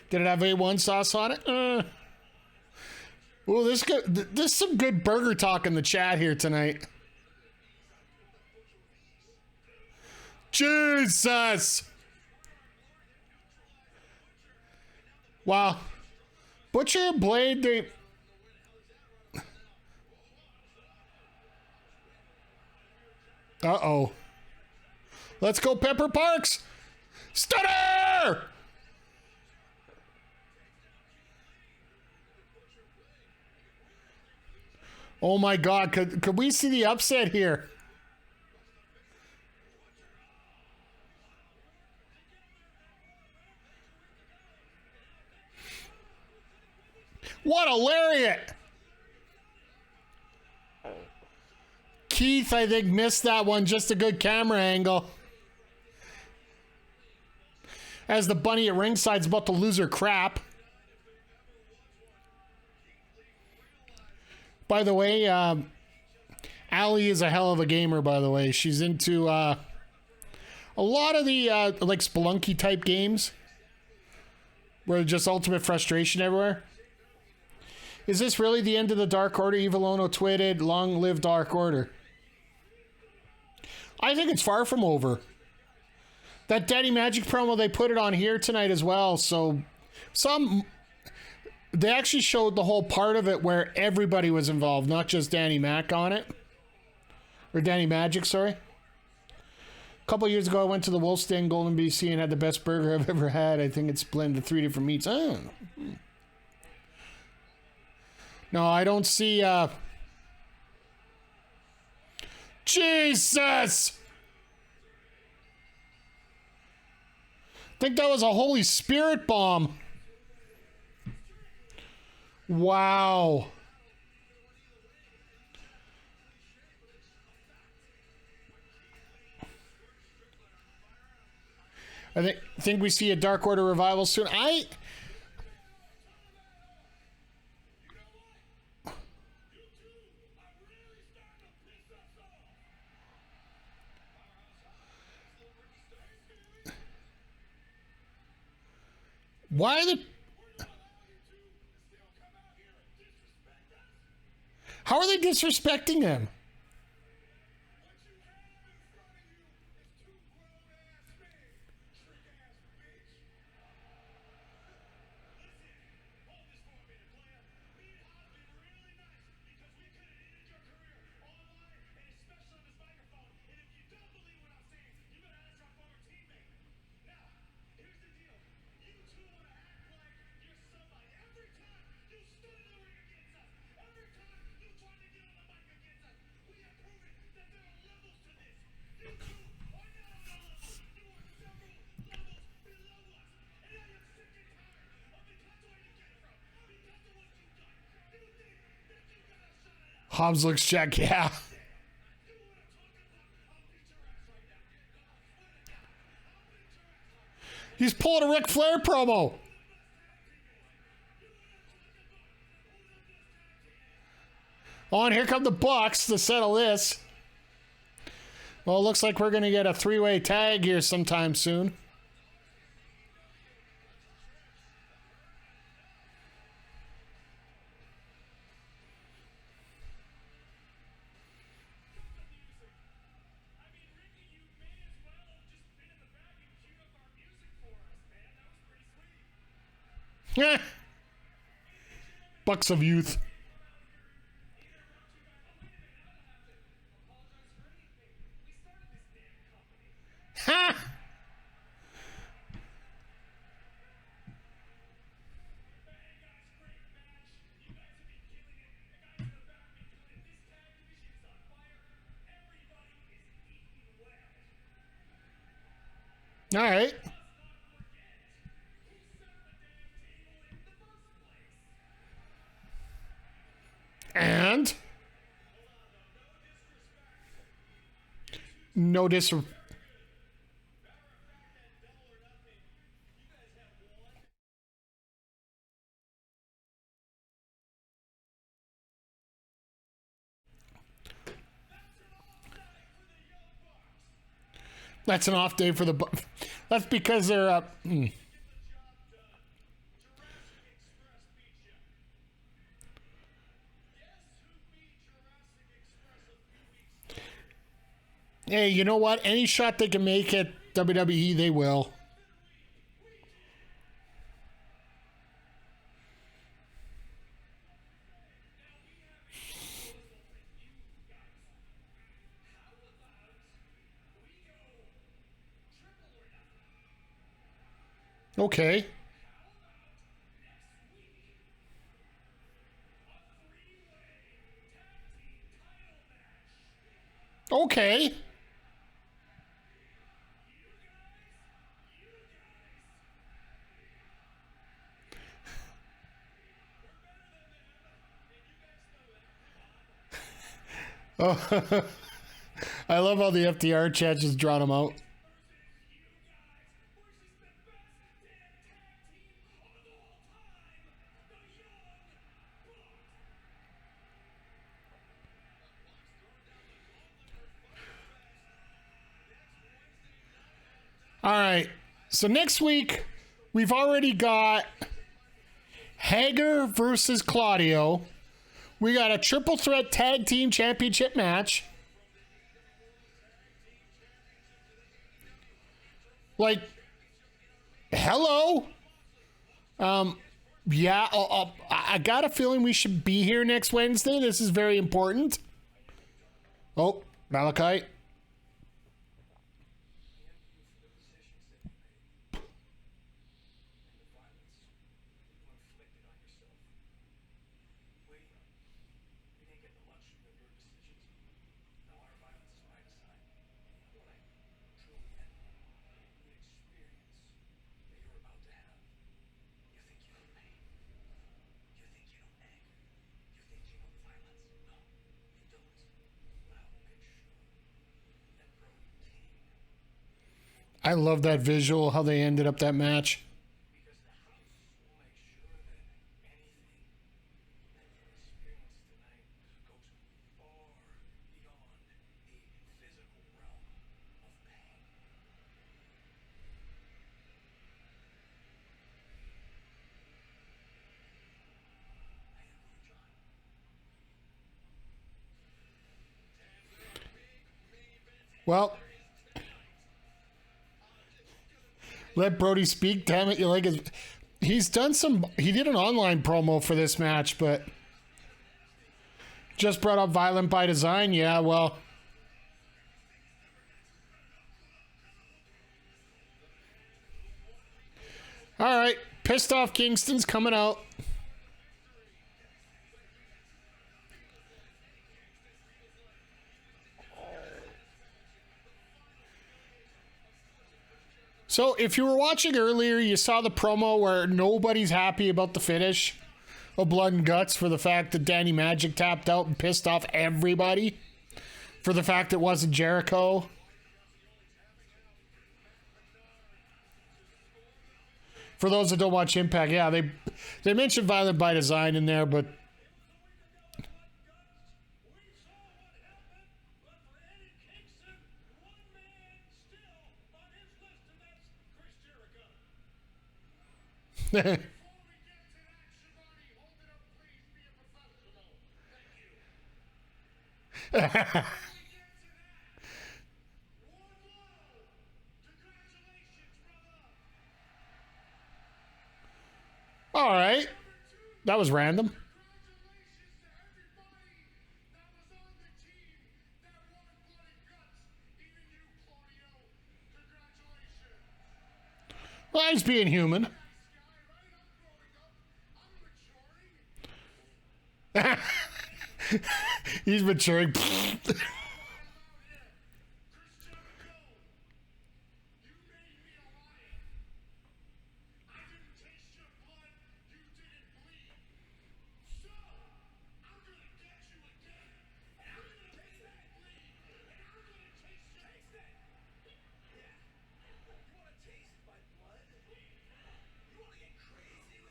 Did it have A1 sauce on it? Oh, this is some good burger talk in the chat here tonight. Jesus! Wow. Butcher and Blade, they... Uh-oh. Let's go, Pepper Parks! Stunner! Oh my God, could we see the upset here? What a lariat! Keith, I think, missed that one. Just a good camera angle. As the bunny at ringside's about to lose her crap. By the way, Allie is a hell of a gamer, by the way. She's into a lot of the like Spelunky type games where just ultimate frustration everywhere. Is this really the end of the Dark Order? Evil tweeted, long live Dark Order. I think it's far from over. That Daddy Magic promo, they put it on here tonight as well. So they actually showed the whole part of it where everybody was involved, not just Danny Mac on it. Or Danny Magic, sorry. A couple years ago, I went to the Wolf's Den, Golden, BC, and had the best burger I've ever had. I think it's blended 3 different meats. Oh. No, I don't see... Jesus! I think that was a Holy Spirit bomb. Wow. I think we see a Dark Order revival soon. Why are they... How are they disrespecting him? Hobbs looks Jack, yeah. He's pulling a Ric Flair promo. Oh, and here come the Bucks to settle this. Well, it looks like we're going to get a 3-way tag here sometime soon. Bucks of Youth. Ha! All right. And no dis. That's an off day for the. That's because they're up. Hey, you know what? Any shot they can make at WWE, they will. Okay. Okay. Oh, I love how the FDR chat just drawn them out. All right. So next week, we've already got Hager versus Claudio. We got a triple threat tag team championship match. Like, hello. Yeah, I got a feeling we should be here next Wednesday. This is very important. Oh, Malachi. I love that visual, how they ended up that match. Well, let Brody speak. Damn it, you like his. He's done some. He did an online promo for this match, but just brought up Violent by Design. Yeah, well. All right, pissed off Kingston's coming out. So if you were watching earlier, you saw the promo where nobody's happy about the finish of Blood and Guts for the fact that Danny Magic tapped out and pissed off everybody for the fact it wasn't Jericho. For those that don't watch Impact, yeah, they mentioned Violent by Design in there, but all right. That was random. Well, he's being human. He's maturing.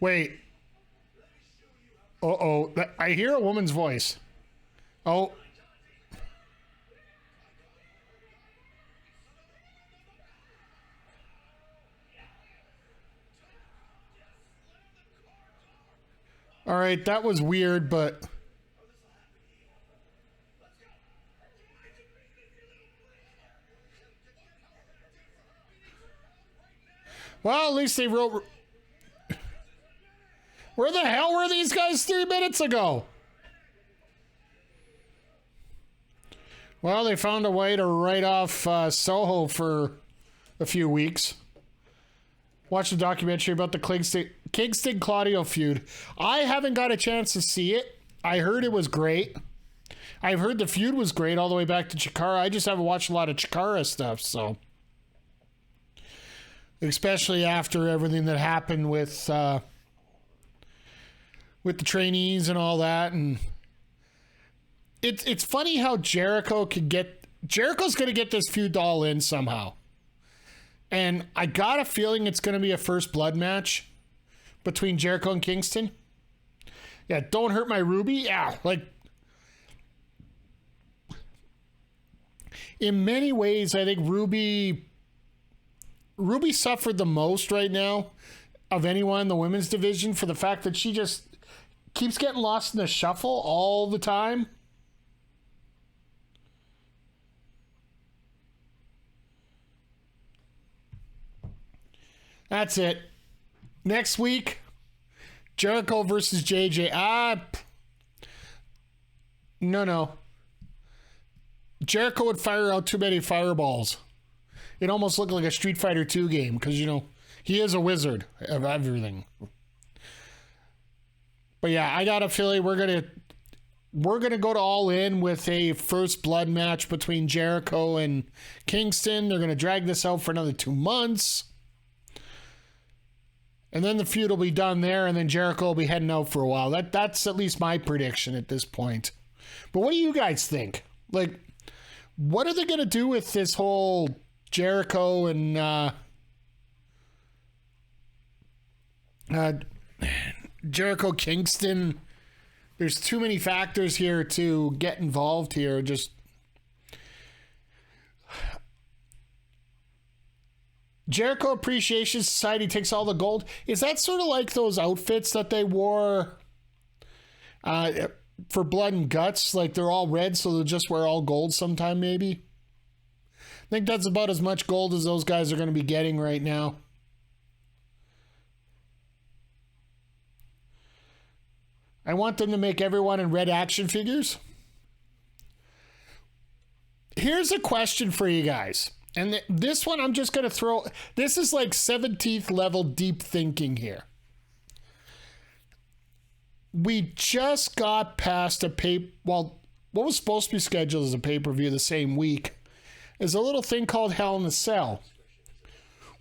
Wait. Uh-oh. I hear a woman's voice. Oh. All right, that was weird, but... Well, at least they wrote... Where the hell were these guys 3 minutes ago? Well, they found a way to write off Soho for a few weeks. Watched a documentary about the Kingston Claudio feud. I haven't got a chance to see it. I heard it was great. I've heard the feud was great all the way back to Chikara. I just haven't watched a lot of Chikara stuff, so... Especially after everything that happened with the trainees and all that, and it's funny how Jericho's going to get this feud all in somehow, and I got a feeling it's going to be a first blood match between Jericho and Kingston. Yeah, don't hurt my Ruby. Yeah, like in many ways, I think Ruby suffered the most right now of anyone in the women's division for the fact that she just keeps getting lost in the shuffle all the time. That's it. Next week, Jericho versus JJ. No. Jericho would fire out too many fireballs. It almost looked like a Street Fighter 2 game because, you know, he is a wizard of everything. But yeah, I got a feeling we're gonna go to All In with a first blood match between Jericho and Kingston. They're gonna drag this out for another 2 months. And then the feud will be done there, and then Jericho will be heading out for a while. That's at least my prediction at this point. But what do you guys think? Like, what are they gonna do with this whole Jericho and Jericho Kingston? There's too many factors here to get involved here. Just Jericho Appreciation Society takes all the gold. Is that sort of like those outfits that they wore for Blood and Guts? Like they're all red, so they'll just wear all gold sometime, maybe? I think that's about as much gold as those guys are going to be getting right now. I want them to make everyone in red action figures. Here's a question for you guys. And this one I'm just going to throw. This is like 17th level deep thinking here. We just got past what was supposed to be scheduled as a pay-per-view the same week is a little thing called Hell in a Cell.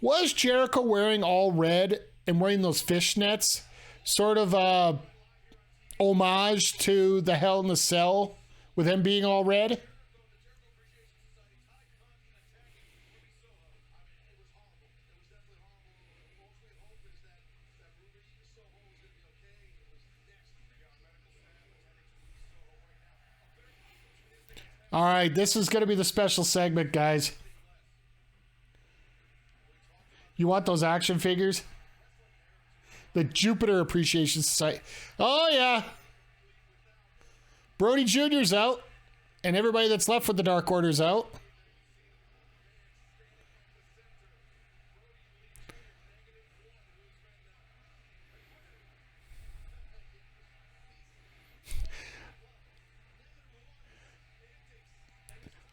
Was Jericho wearing all red and wearing those fishnets sort of a homage to the Hell in a Cell with him being all red? All right, this is going to be the special segment, guys. You want those action figures? The Jupiter Appreciation Society. Oh, yeah. Brody Jr.'s out. And everybody that's left with the Dark Order's out.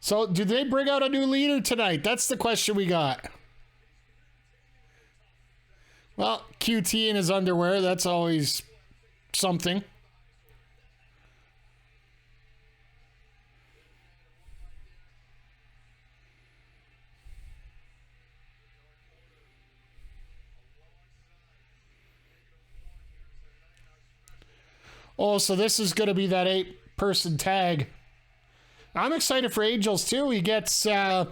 So, do they bring out a new leader tonight? That's the question we got. Well, QT in his underwear, that's always something. Oh, so this is going to be that 8-person tag. I'm excited for Angels too. He gets a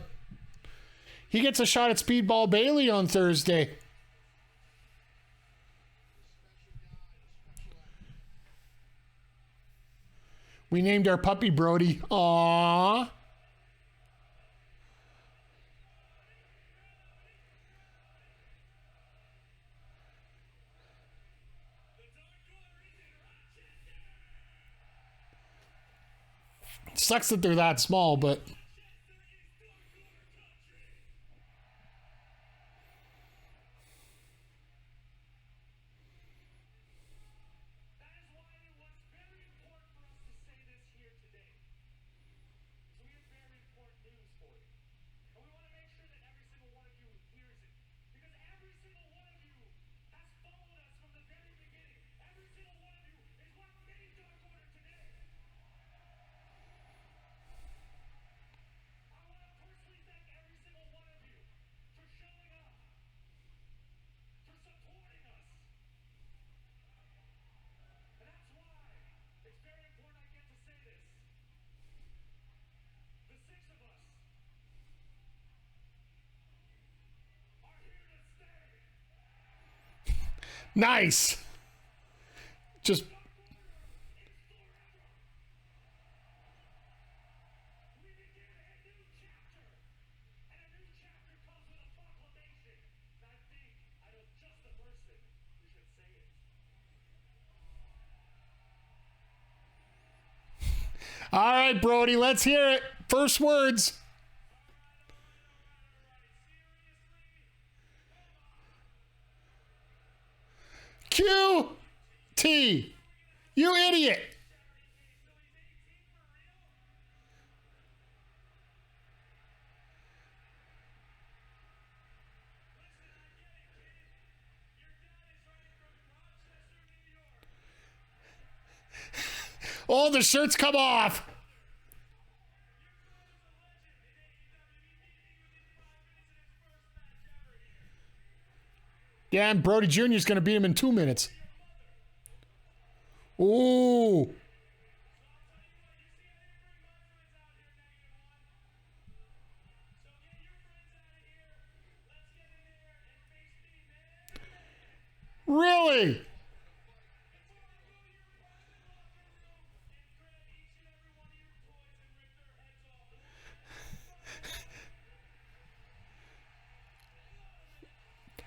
shot at Speedball Bailey on Thursday. We named our puppy Brody. Aww. Sucks that they're that small, but... Nice. Just... All right, Brody, let's hear it. First words. QT. You idiot. Oh, the shirts come off. Yeah, and Brody Jr. is going to beat him in 2 minutes. Ooh. Really?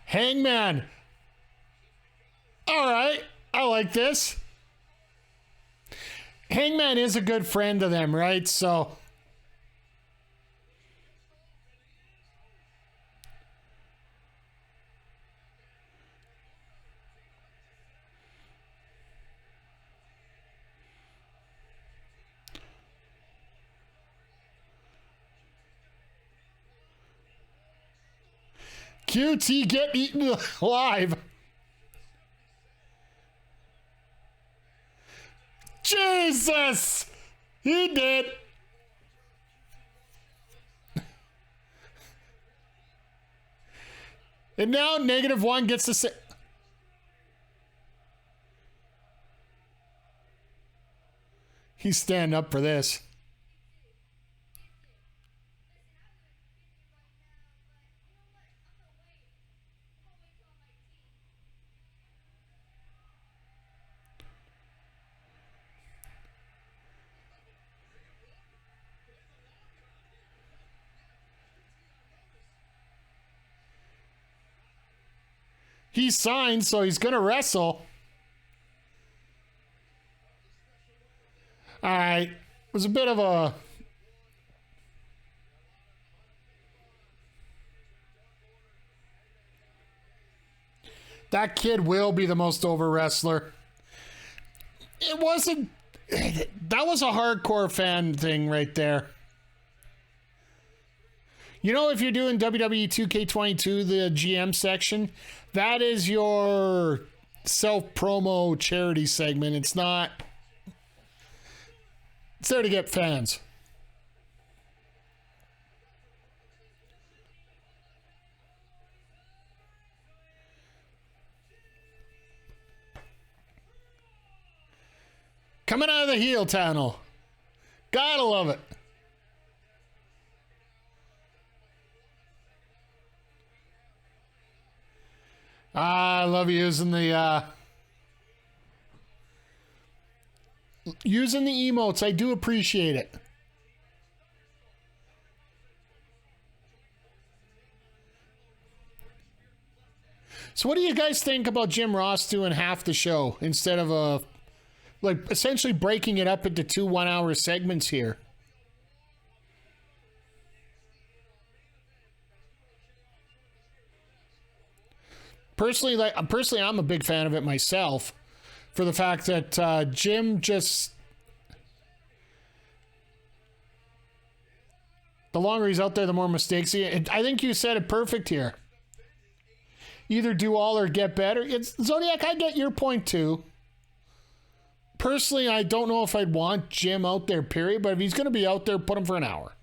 Hangman. All right. I like this. Hangman is a good friend of them, right? So... QT get eaten alive. Jesus! He did. And now -1 gets to say... He's standing up for this. He signed, so he's going to wrestle. All right. It was a bit of a... That kid will be the most over wrestler. It wasn't... That was a hardcore fan thing right there. You know, if you're doing WWE 2K22, the GM section, that is your self-promo charity segment. It's not... It's there to get fans. Coming out of the heel tunnel. Gotta love it. I love using the Using the emotes, I do appreciate it. So what do you guys think about Jim Ross doing half the show instead of essentially breaking it up into 2 1-hour segments here? Personally, I'm a big fan of it myself, for the fact that Jim just, the longer he's out there, the more mistakes he. I think you said it perfect here. Either do all or get better. It's Zodiac. I get your point too. Personally, I don't know if I'd want Jim out there, period. But if he's going to be out there, put him for an hour.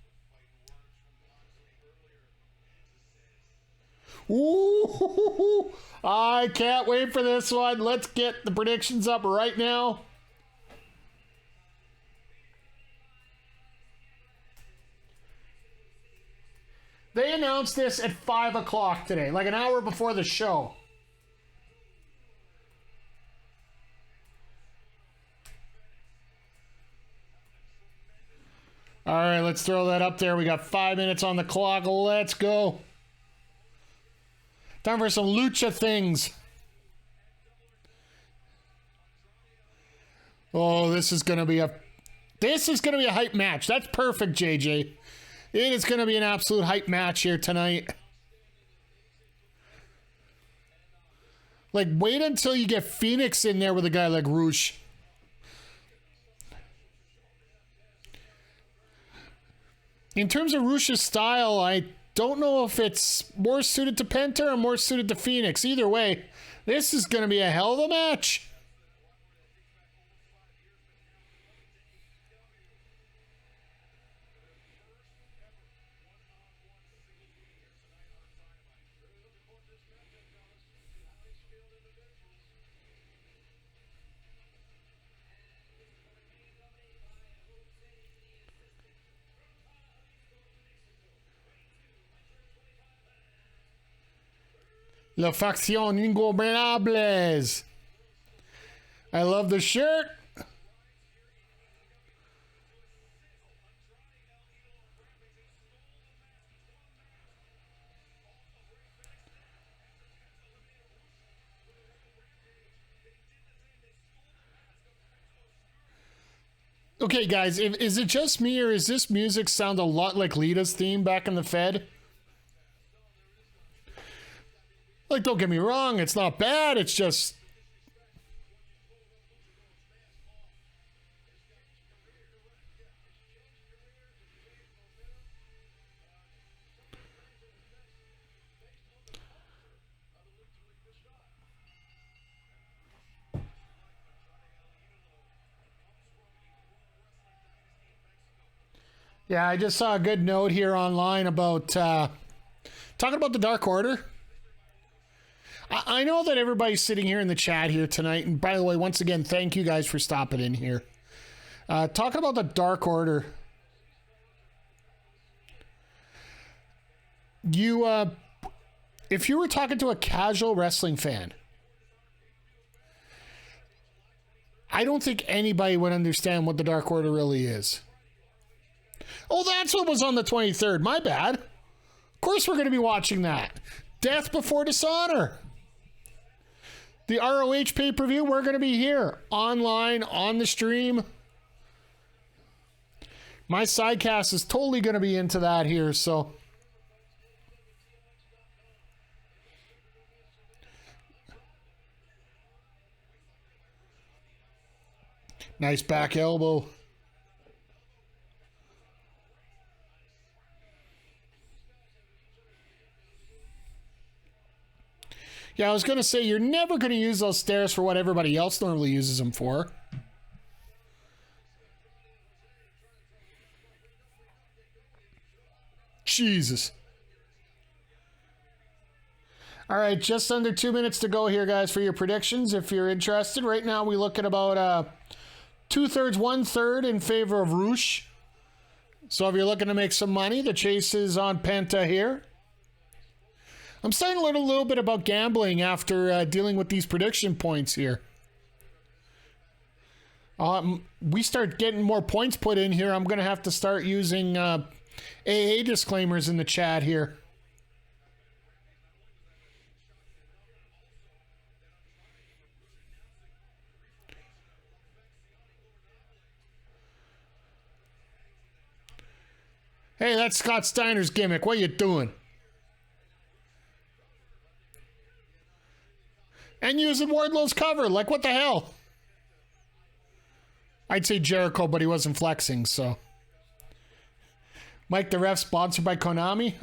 Ooh, I can't wait for this one. Let's get the predictions up right now. They announced this at 5 o'clock today, like an hour before the show. All right, let's throw that up there. We got 5 minutes on the clock. Let's go. Time for some lucha things. Oh, this is gonna be a hype match. That's perfect, JJ. It is going to be an absolute hype match here tonight. Like, wait until you get Phoenix in there with a guy like Roosh. In terms of Roosh's style, I don't know if it's more suited to Penta or more suited to Phoenix. Either way, this is going to be a hell of a match. La Facción Ingobernables. I love the shirt. Okay, guys, is it just me or is this music sound a lot like Lita's theme back in the Fed? Like, don't get me wrong, it's not bad, it's just... Yeah, I just saw a good note here online about talking about the Dark Order. I know that everybody's sitting here in the chat here tonight, and by the way, once again, thank you guys for stopping in here. Talking about the Dark Order. If you were talking to a casual wrestling fan, I don't think anybody would understand what the Dark Order really is. Oh, that's what was on the 23rd. My bad. Of course we're going to be watching that. Death Before Dishonor. The ROH pay-per-view, we're going to be here. Online, on the stream. My sidecast is totally going to be into that here, so... Nice back elbow. Yeah, I was going to say, you're never going to use those stairs for what everybody else normally uses them for. Jesus. All right, just under 2 minutes to go here, guys, for your predictions. If you're interested, right now we look at about 2/3, 1/3 in favor of Roosh. So if you're looking to make some money, the chase is on Penta here. I'm starting to learn a little bit about gambling after dealing with these prediction points here. We start getting more points put in here, I'm going to have to start using AA disclaimers in the chat here. Hey, that's Scott Steiner's gimmick. What you doing? And using Wardlow's cover. Like, what the hell? I'd say Jericho, but he wasn't flexing, so. Mike the Ref, sponsored by Konami.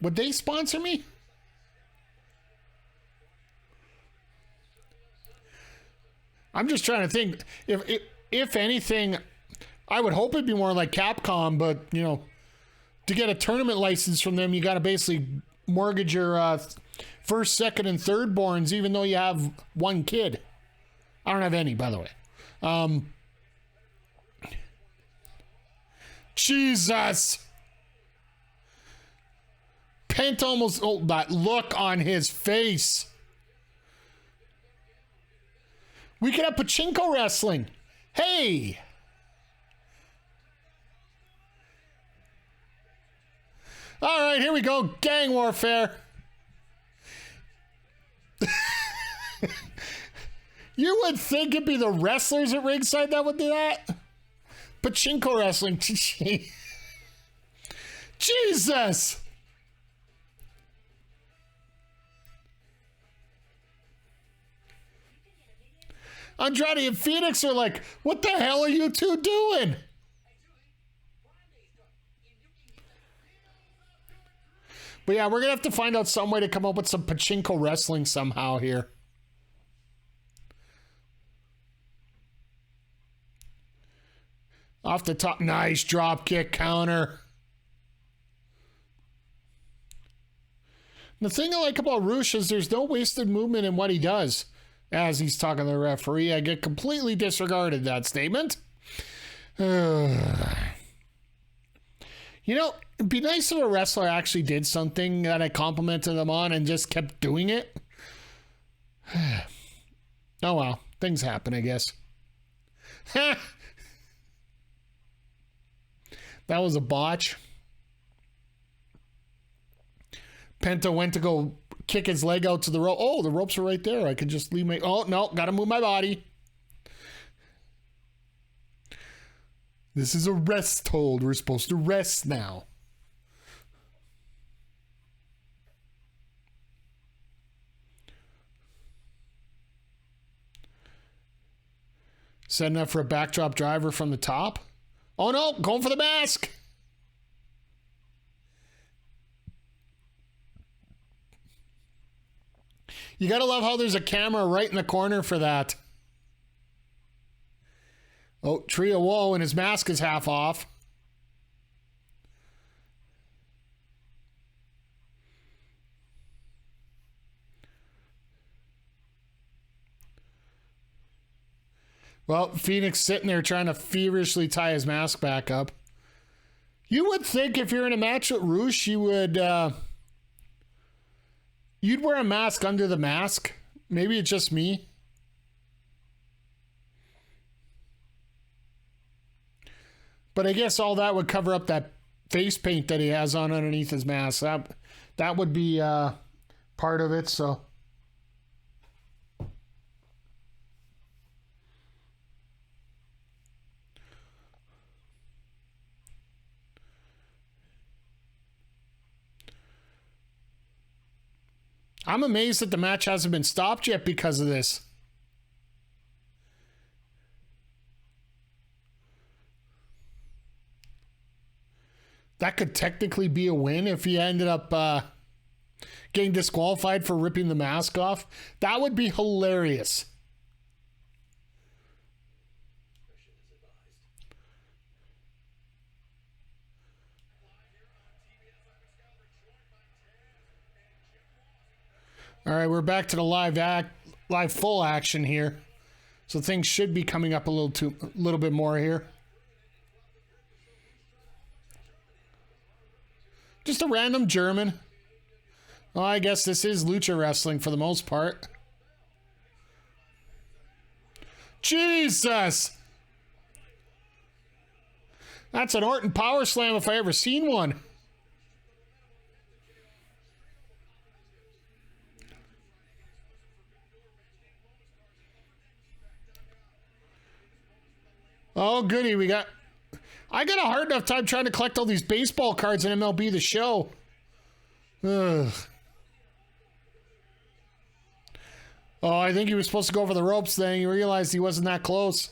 Would they sponsor me? I'm just trying to think. If anything, I would hope it'd be more like Capcom, but, you know, to get a tournament license from them, you got to basically mortgage your first, second, and third borns, even though you have one kid. I don't have any, by the way. Jesus! Pent almost... Oh, that look on his face. We could have pachinko wrestling. Hey! All right, here we go. Gang warfare. You would think it'd be the wrestlers at ringside that would do that. Pachinko wrestling. Jesus. Andrade and Phoenix are like, what the hell are you two doing? But yeah, we're going to have to find out some way to come up with some pachinko wrestling somehow here. Off the top, nice drop kick counter. The thing I like about Rush is there's no wasted movement in what he does. As he's talking to the referee, I get completely disregarded that statement. You know, it'd be nice if a wrestler actually did something that I complimented them on and just kept doing it. Oh well, things happen, I guess. That was a botch. Penta went to go kick his leg out to the rope. Oh, the ropes are right there. I could just leave my... Oh, no, gotta move my body. This is a rest hold. We're supposed to rest now. Setting up for a backdrop driver from the top. Oh no, going for the mask. You gotta love how there's a camera right in the corner for that. Oh, Trio Woe, and his mask is half off. Well, Phoenix sitting there trying to feverishly tie his mask back up. You would think if you're in a match with Rush, you would... you'd wear a mask under the mask. Maybe it's just me. But I guess all that would cover up that face paint that he has on underneath his mask. That would be part of it, so... I'm amazed that the match hasn't been stopped yet because of this. That could technically be a win if he ended up getting disqualified for ripping the mask off. That would be hilarious. All right, we're back to the live full action here. So things should be coming up a little bit more here. Just a random German. Well, I guess this is lucha wrestling for the most part. Jesus! That's an Orton power slam if I ever seen one. Oh, goody. I got a hard enough time trying to collect all these baseball cards in MLB The Show. Ugh. Oh, I think he was supposed to go over the ropes then. He realized he wasn't that close.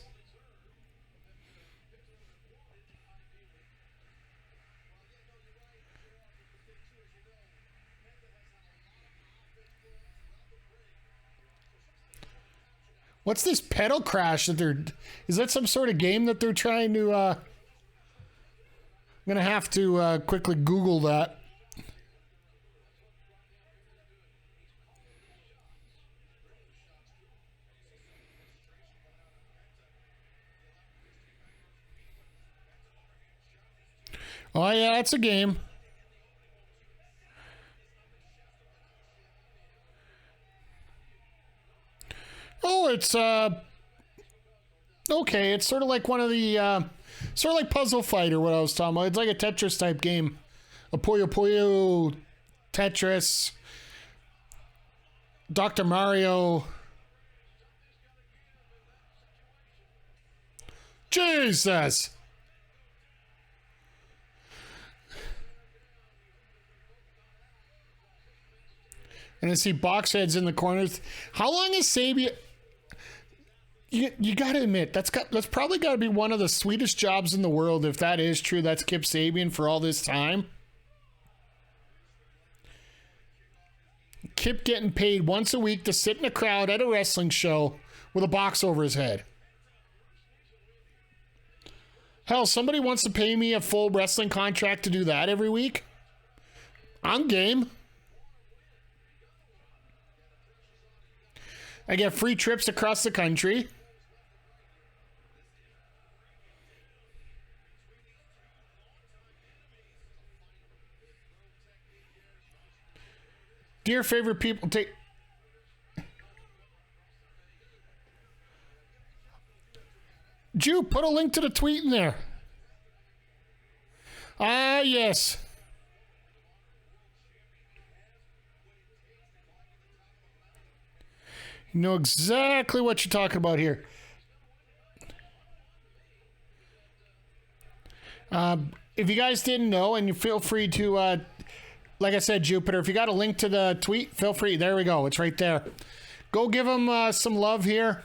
What's this pedal crash that they're... Is that some sort of game that they're trying to... I'm going to have to quickly Google that. Oh, yeah, it's a game. Oh, it's, okay, it's sort of like one of the, sort of like Puzzle Fighter, what I was talking about. It's like a Tetris type game. A Puyo Puyo, Tetris, Dr. Mario. Jesus! And I see box heads in the corners. How long is Sabian? You got to admit, that's probably got to be one of the sweetest jobs in the world. If that is true, that's Kip Sabian for all this time. Kip getting paid once a week to sit in a crowd at a wrestling show with a box over his head. Hell, somebody wants to pay me a full wrestling contract to do that every week. I'm game. I get free trips across the country. Dear favorite people, take... Jew, put a link to the tweet in there. Ah, yes. You know exactly what you're talking about here. If you guys didn't know, and you feel free to, like I said, Jupiter, if you got a link to the tweet, feel free. There we go. It's right there. Go give him some love here.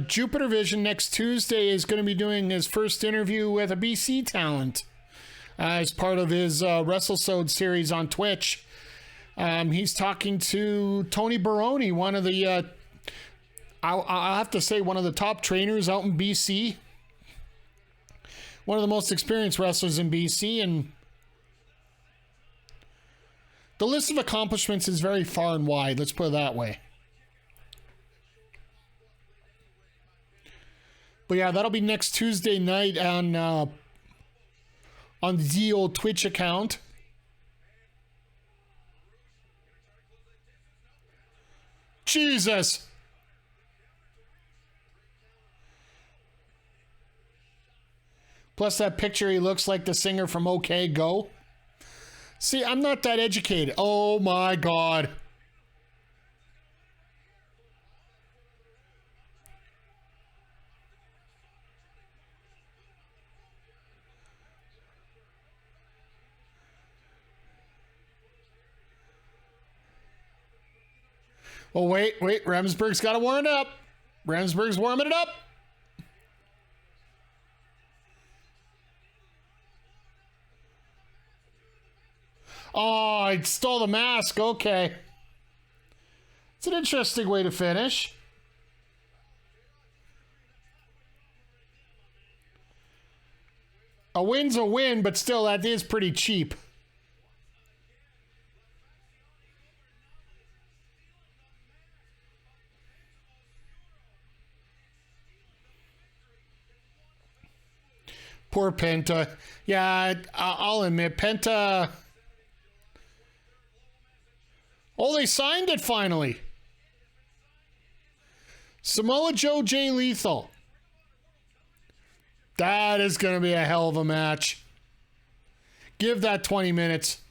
Jupiter Vision next Tuesday is going to be doing his first interview with a BC talent as part of his WrestleSode series on Twitch. He's talking to Tony Baroni, one of the, I'll have to say, one of the top trainers out in BC. One of the most experienced wrestlers in BC, and the list of accomplishments is very far and wide, let's put it that way. But yeah, that'll be next Tuesday night on the old Twitch account. Jesus! Plus that picture, he looks like the singer from OK Go. See, I'm not that educated. Oh my God. Oh, wait. Ramsberg's got to warm it up. Ramsberg's warming it up. Oh, I stole the mask. Okay. It's an interesting way to finish. A win's a win, but still, that is pretty cheap. Poor Penta. Yeah, I'll admit, Penta... Oh, they signed it finally. Samoa Joe, Jay Lethal. That is going to be a hell of a match. Give that 20 minutes.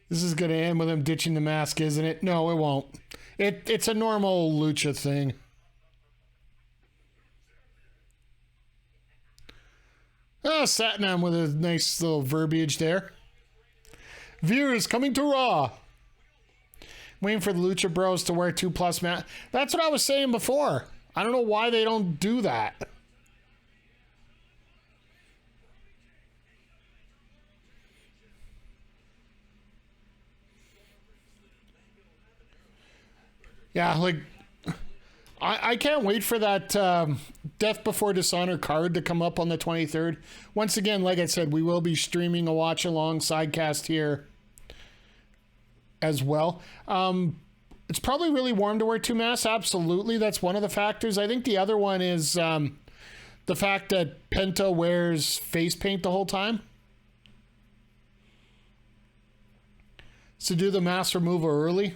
This is going to end with him ditching the mask, isn't it? No, it won't. It's a normal lucha thing. Oh, Satnam with a nice little verbiage there. Viewers coming to Raw. Waiting for the Lucha Bros to wear 2+ masks. That's what I was saying before. I don't know why they don't do that. Yeah, like, I can't wait for that Death Before Dishonor card to come up on the 23rd. Once again, like I said, we will be streaming a watch-along Sidecast here as well. It's probably really warm to wear 2 masks. Absolutely, that's one of the factors. I think the other one is the fact that Penta wears face paint the whole time. So do the mask removal early.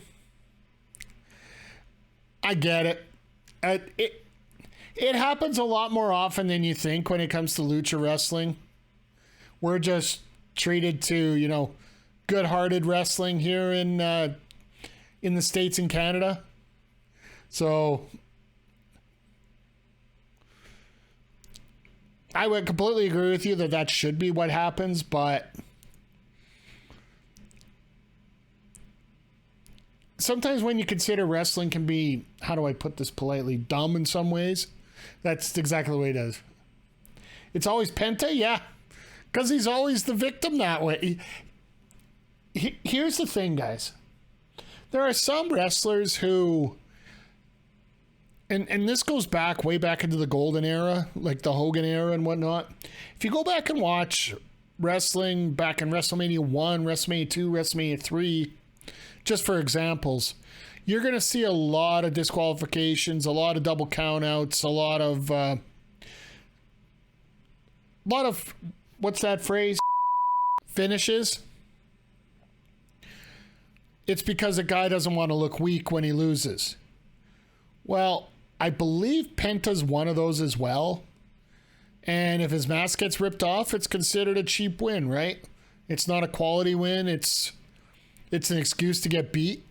I get it. It happens a lot more often than you think when it comes to lucha wrestling. We're just treated to, you know, good-hearted wrestling here in the States and Canada. So I would completely agree with you that that should be what happens, but sometimes when you consider wrestling can be, how do I put this politely, dumb in some ways. That's exactly the way it is. It's always Penta, yeah, because he's always the victim that way. Here's the thing, guys. There are some wrestlers who, and this goes back, way back into the golden era, like the Hogan era and whatnot. If you go back and watch wrestling back in WrestleMania 1, WrestleMania 2, WrestleMania 3, just for examples, you're going to see a lot of disqualifications, a lot of double countouts, a lot of, what's that phrase? Finishes. It's because a guy doesn't want to look weak when he loses. Well, I believe Penta's one of those as well. And if his mask gets ripped off, it's considered a cheap win, right? It's not a quality win. It's an excuse to get beat.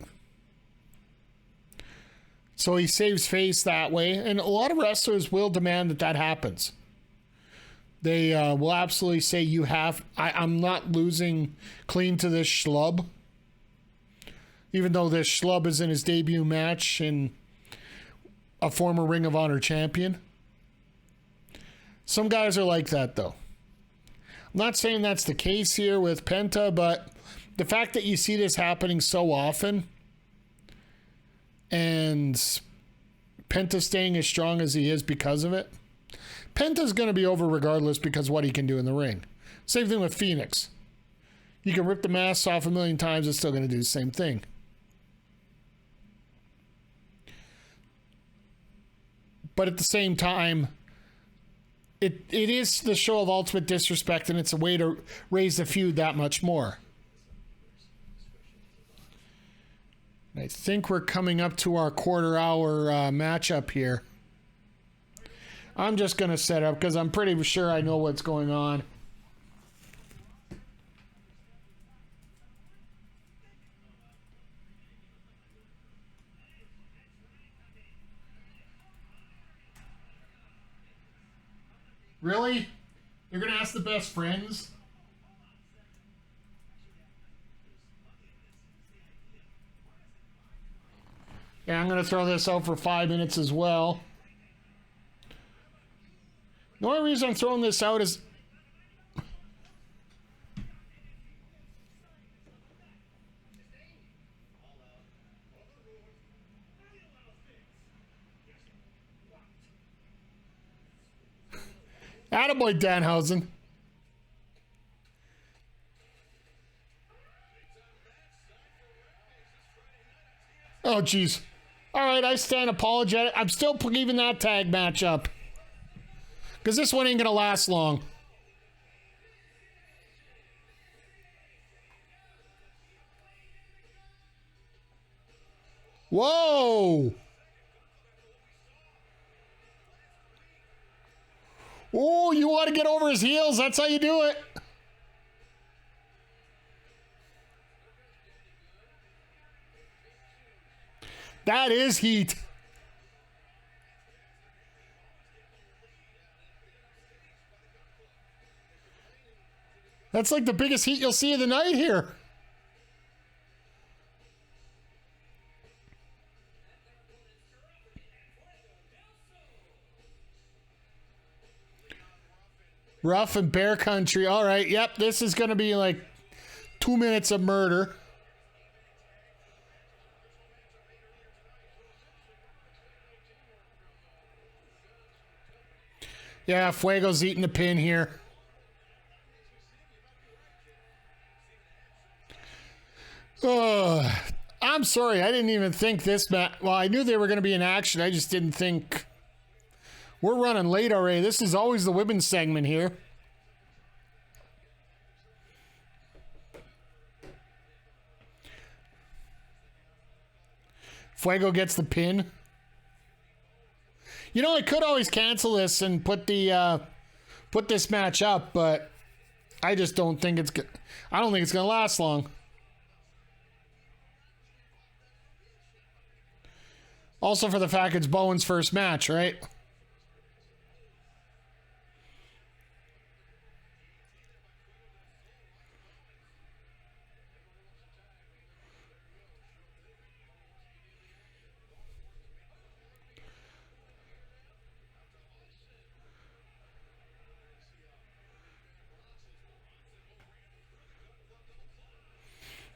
So he saves face that way. And a lot of wrestlers will demand that happens. They will absolutely say, I'm not losing clean to this schlub. Even though this schlub is in his debut match and a former Ring of Honor champion. Some guys are like that, though. I'm not saying that's the case here with Penta, but the fact that you see this happening so often and Penta staying as strong as he is because of it, Penta's going to be over regardless because of what he can do in the ring. Same thing with Phoenix. You can rip the mask off a million times, it's still going to do the same thing. But at the same time, it is the show of ultimate disrespect, and it's a way to raise the feud that much more. I think we're coming up to our quarter-hour matchup here. I'm just going to set up because I'm pretty sure I know what's going on. Really? You're going to ask the best friends? Yeah, I'm going to throw this out for 5 minutes as well. The only reason I'm throwing this out is... Attaboy, Danhausen. Oh, jeez. All right, I stand apologetic. I'm still leaving that tag match up. Because this one ain't going to last long. Whoa! Oh, you want to get over his heels? That's how you do it. That is heat. That's like the biggest heat you'll see of the night here. Rough and bear country. All right. Yep. This is going to be like 2 minutes of murder. Yeah. Fuego's eating the pin here. I'm sorry. I didn't even think this match. Well, I knew they were going to be in action. I just didn't think. We're running late already. This is always the women's segment here. Fuego gets the pin. You know, I could always cancel this and put this match up, but I just don't think it's good. I don't think it's going to last long. Also for the fact it's Bowen's first match, right?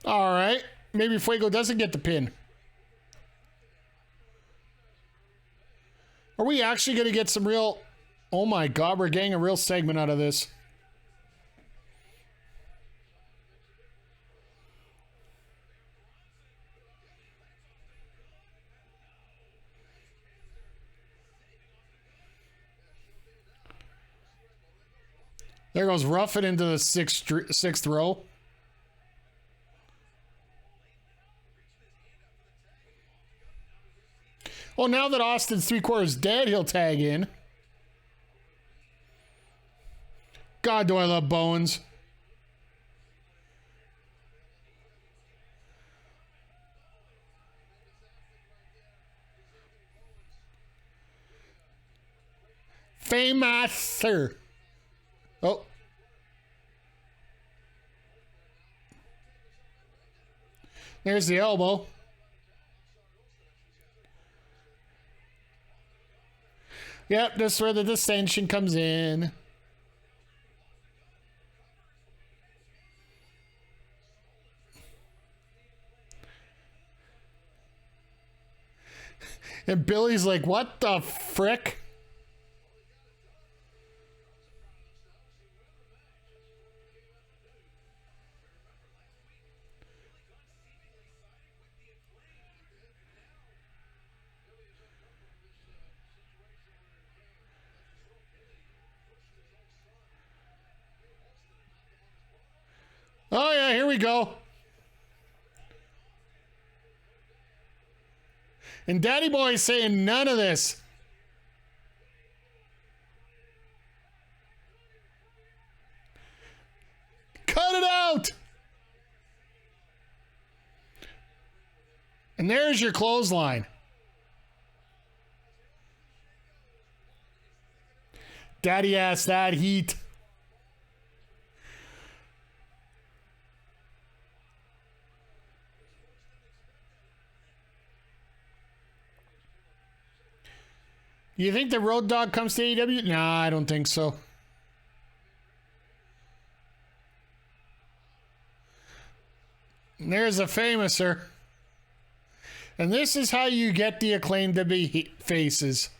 All right. Maybe Fuego doesn't get the pin. Are we actually going to get some real... Oh my God, we're getting a real segment out of this. There goes Ruffin into the sixth row. Well, now that Austin's 3/4 dead, he'll tag in. God, do I love Bowens. Famous sir. Oh. There's the elbow. Yep, this is where the dissension comes in. And Billy's like, what the frick? Oh, yeah, here we go. And Daddy Boy is saying none of this. Cut it out. And there's your clothesline. Daddy ass that heat. You think the Road Dogg comes to AEW? Nah, I don't think so. There's a famouser. And this is how you get the Acclaimed to be faces.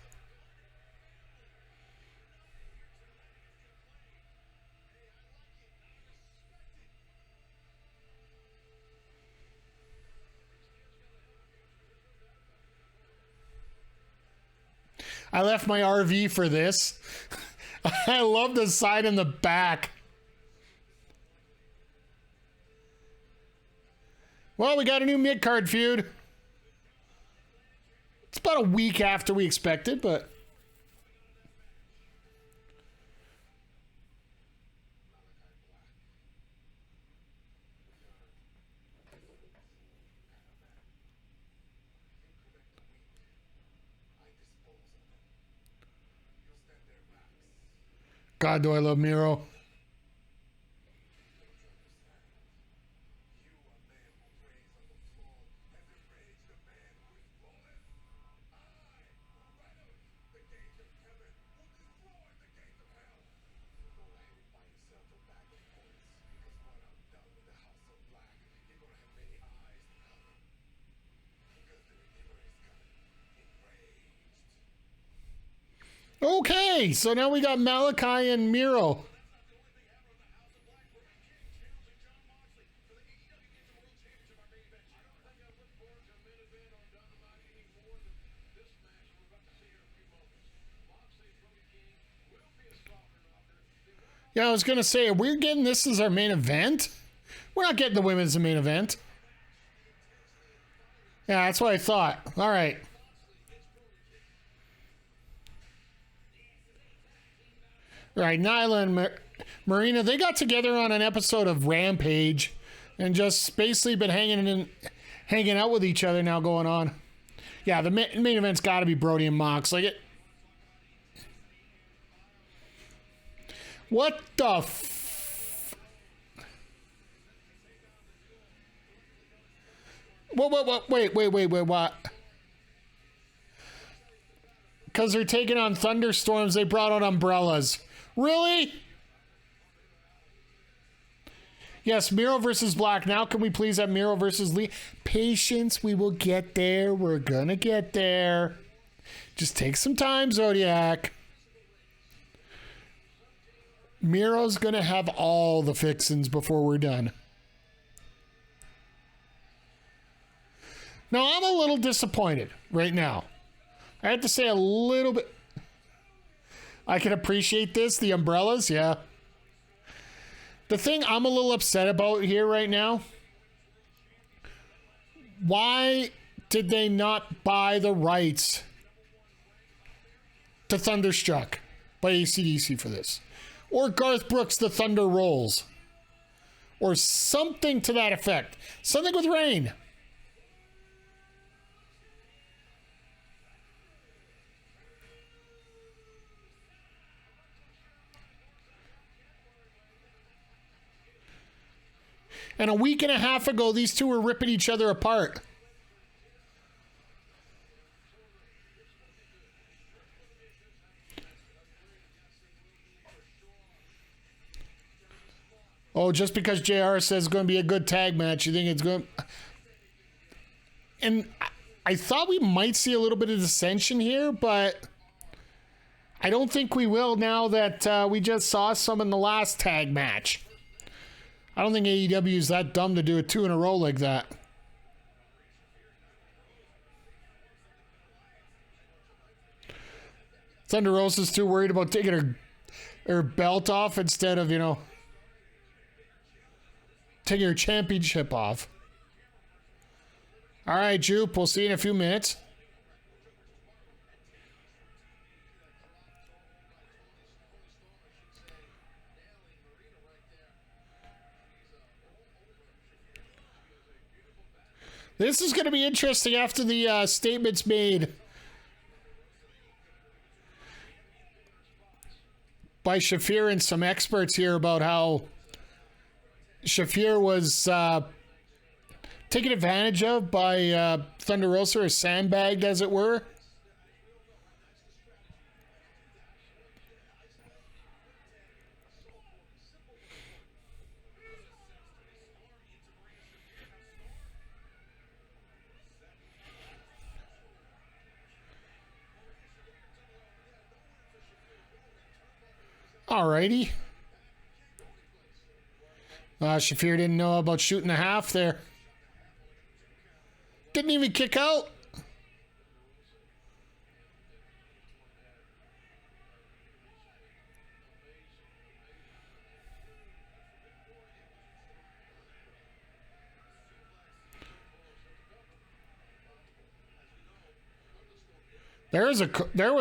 I left my RV for this. I love the side and the back. Well, we got a new mid-card feud. It's about a week after we expected, but... God, do I love Miro. Okay, so now we got Malachi and Miro. Yeah, I was going to say, we're getting this as our main event? We're not getting the women's main event. Yeah, that's what I thought. All right. All right, Nyla and Marina, they got together on an episode of Rampage and just basically been hanging out with each other now going on. Yeah, the main event's got to be Brody and Mox. Like it. What the What? Wait, what? Because they're taking on ThunderStorms, they brought out umbrellas. Really? Yes, Miro versus Black. Now can we please have Miro versus Lee? Patience, we will get there. We're gonna get there. Just take some time, Zodiac. Miro's gonna have all the fixins before we're done. Now, I'm a little disappointed right now. I have to say a little bit. I can appreciate this. The umbrellas, yeah. The thing I'm a little upset about here right now, why did they not buy the rights to Thunderstruck by AC/DC for this? Or Garth Brooks' The Thunder Rolls? Or something to that effect. Something with rain. And a week and a half ago, these two were ripping each other apart. Oh, just because JR says it's going to be a good tag match, you think it's going to... And I thought we might see a little bit of dissension here, but I don't think we will now that we just saw some in the last tag match. I don't think AEW is that dumb to do it 2 in a row like that. Thunder Rosa's too worried about taking her belt off instead of, taking her championship off. All right, Jupe, we'll see you in a few minutes. This is going to be interesting after the statements made by Shafir and some experts here about how Shafir was taken advantage of by Thunder Rosa, or sandbagged, as it were. Alrighty. Shafir didn't know about shooting a half there. Didn't even kick out. There was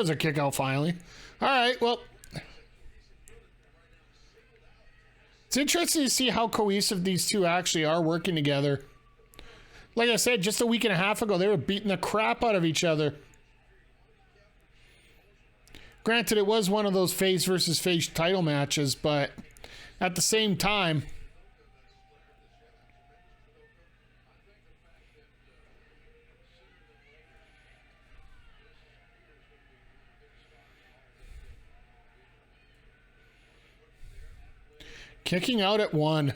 a kick out finally. All right, well, it's interesting to see how cohesive these two actually are working together. Like I said, just a week and a half ago, they were beating the crap out of each other. Granted, it was one of those face versus face title matches, but at the same time, kicking out at 1.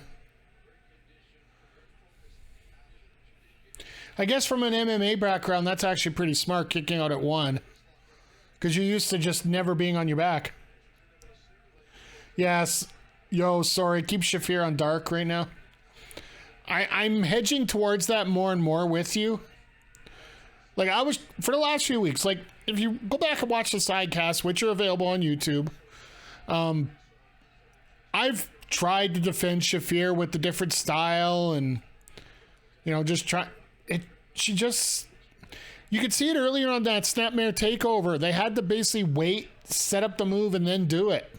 I guess from an MMA background, that's actually pretty smart, kicking out at 1. Because you're used to just never being on your back. Yes. Yo, sorry. Keep Shafir on dark right now. I'm hedging towards that more and more with you. Like, I was, for the last few weeks, like, if you go back and watch the Sidecast, which are available on YouTube, I've tried to defend Shafir with the different style and, you know, just try it. She just, you could see it earlier on that Snapmare takeover. They had to basically wait, set up the move, and then do it.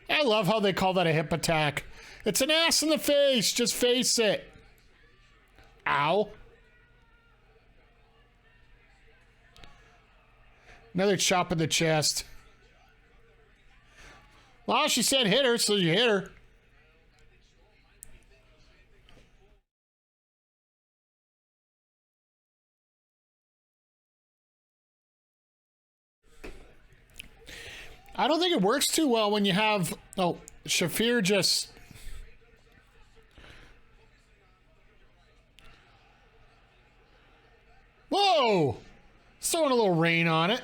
I love how they call that a hip attack. It's an ass in the face. Just face it. Ow. Another chop in the chest. Well, she said hit her, so you hit her. I don't think it works too well when you have... Oh, Shafir just... Whoa! Throwing a little rain on it.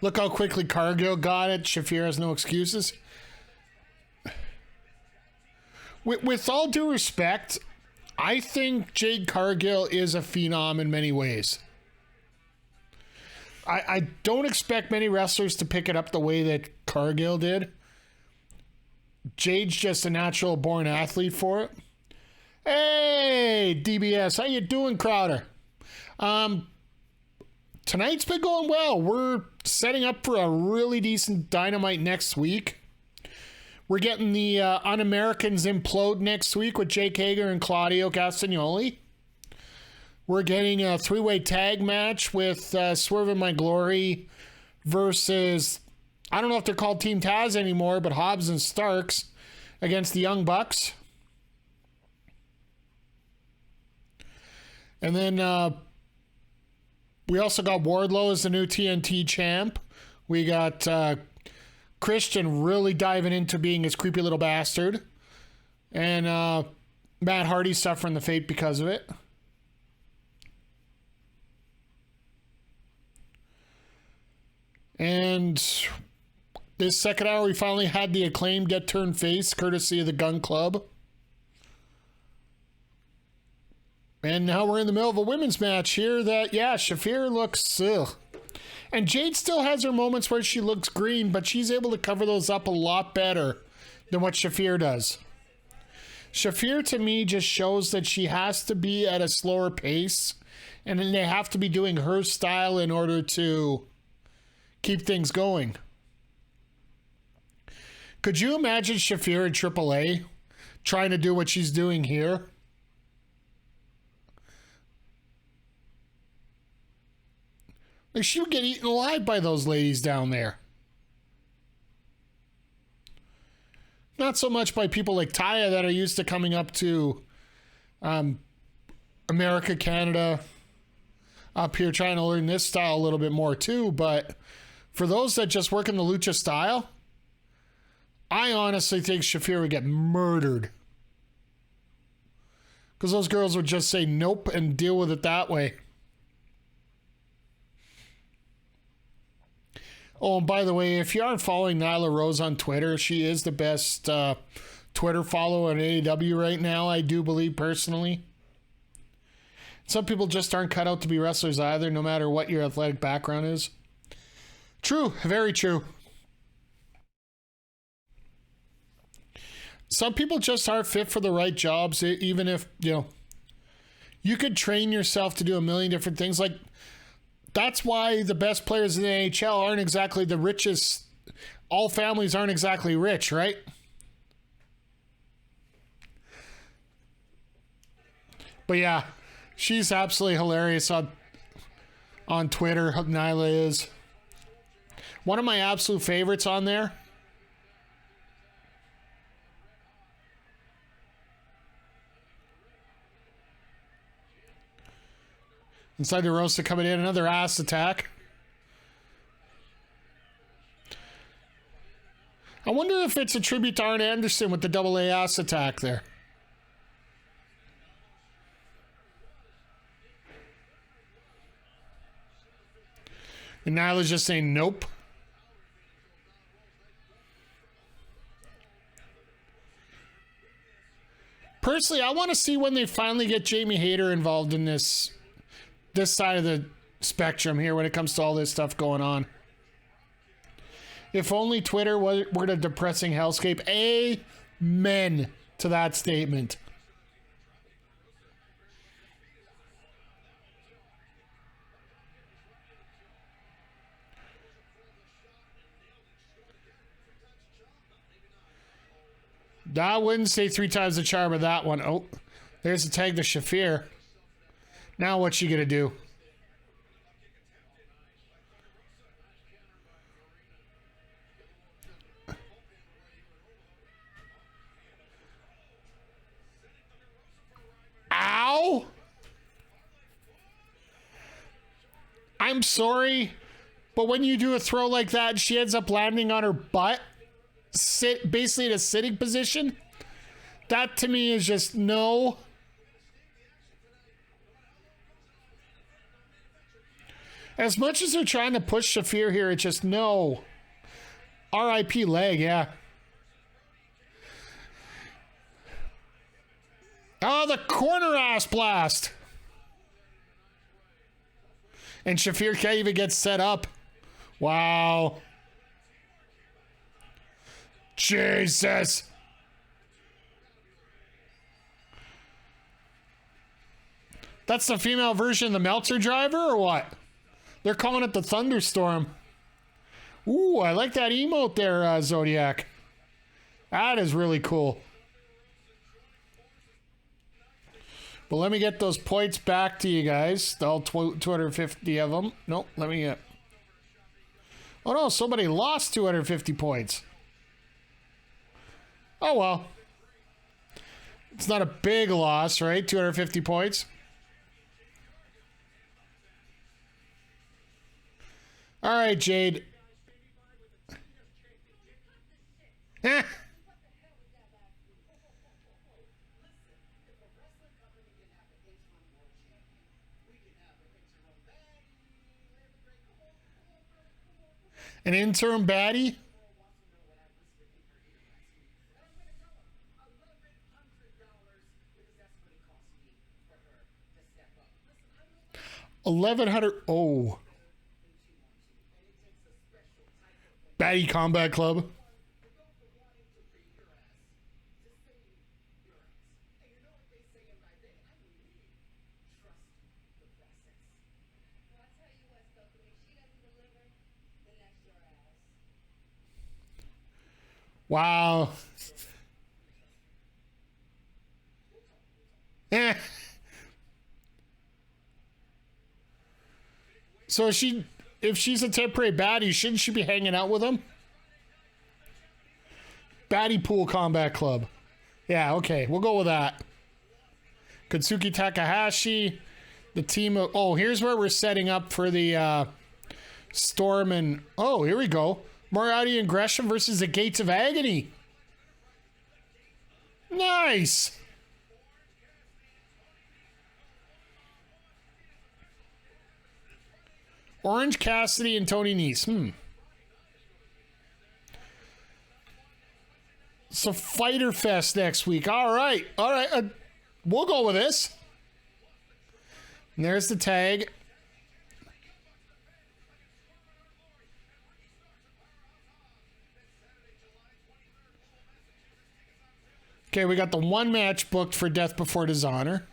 Look how quickly Cargill got it. Shafir has no excuses. With all due respect, I think Jade Cargill is a phenom in many ways. I don't expect many wrestlers to pick it up the way that Cargill did. Jade's just a natural born athlete for it. Hey, DBS, how you doing, Crowder? Tonight's been going well. We're setting up for a really decent Dynamite next week. We're getting the Un-Americans Implode next week with Jake Hager and Claudio Castagnoli. We're getting a 3-way tag match with Swerve in My Glory versus, I don't know if they're called Team Taz anymore, but Hobbs and Starks against the Young Bucks. And then we also got Wardlow as the new TNT champ. We got Christian really diving into being his creepy little bastard. And Matt Hardy suffering the fate because of it. And this second hour, we finally had the Acclaim get turned face, courtesy of the Gun Club. And now we're in the middle of a women's match here that, yeah, Shafir looks, ugh. And Jade still has her moments where she looks green, but she's able to cover those up a lot better than what Shafir does. Shafir, to me, just shows that she has to be at a slower pace, and then they have to be doing her style in order to keep things going. Could you imagine Shafir in AAA trying to do what she's doing here? Like, she would get eaten alive by those ladies down there. Not so much by people like Taya that are used to coming up to America, Canada, up here trying to learn this style a little bit more too, but for those that just work in the lucha style, I honestly think Shafir would get murdered. Because those girls would just say nope and deal with it that way. Oh, and by the way, if you aren't following Nyla Rose on Twitter, she is the best Twitter follower on AEW right now, I do believe personally. Some people just aren't cut out to be wrestlers either, no matter what your athletic background is. True, very true. some people just aren't fit for the right jobs, even if, you know, you could train yourself to do a million different things. Like, that's why the best players in the NHL aren't exactly the richest. All families aren't exactly rich, right? But yeah, she's absolutely hilarious on Twitter. Nyla is one of my absolute favorites on there. Inside the roster coming in, another ass attack. I wonder if it's a tribute to Arn Anderson with the double A ass attack there. And Nyla's just saying nope. Personally, I want to see when they finally get Jamie Hayter involved in this side of the spectrum here when it comes to all this stuff going on. If only Twitter weren't a depressing hellscape. Amen to that statement. I wouldn't say 3 times the charm of that one. Oh, there's a tag to Shafir. Now what's she going to do? Ow! I'm sorry, but when you do a throw like that, she ends up landing on her butt, basically in a sitting position. That to me is just no. As much as they're trying to push Shafir here, it's just no. R.I.P. leg, yeah. Oh, the corner ass blast. And Shafir can't even get set up. Wow. Jesus. That's the female version of the Meltzer driver or what? They're calling it the Thunderstorm. Ooh, I like that emote there, Zodiac. That is really cool. But let me get those points back to you guys. All 250 of them. Nope, let me get... Oh no, somebody lost 250 points. Oh well. It's not a big loss, right? 250 points. All right, Jade. Eh. An interim baddie? $1,100. Oh. Baddie Combat Club. Wow. Eh. So if she's a temporary baddie, shouldn't she be hanging out with him? Baddie Pool Combat Club. Yeah, okay. We'll go with that. Katsuki Takahashi. The team of... Oh, here's where we're setting up for the Storm and... Oh, here we go. Moriarty and Gresham versus the Gates of Agony. Nice. Orange Cassidy and Tony Nese. So Fighter Fest next week. All right. All right. We'll go with this. And there's the tag. Okay, we got the one match booked for Death Before Dishonor.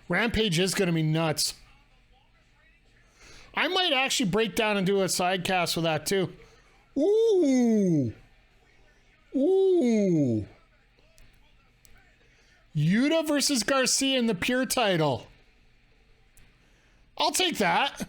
Rampage is going to be nuts. I might actually break down and do a sidecast with that too. Ooh. Ooh. Yuta versus Garcia in the Pure title. I'll take that.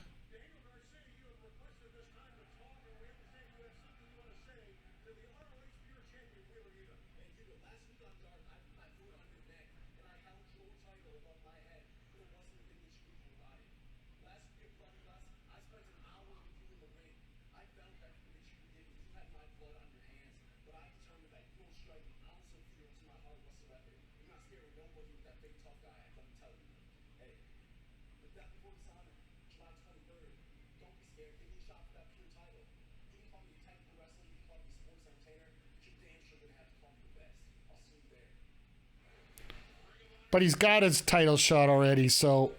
But he's got his title shot already, so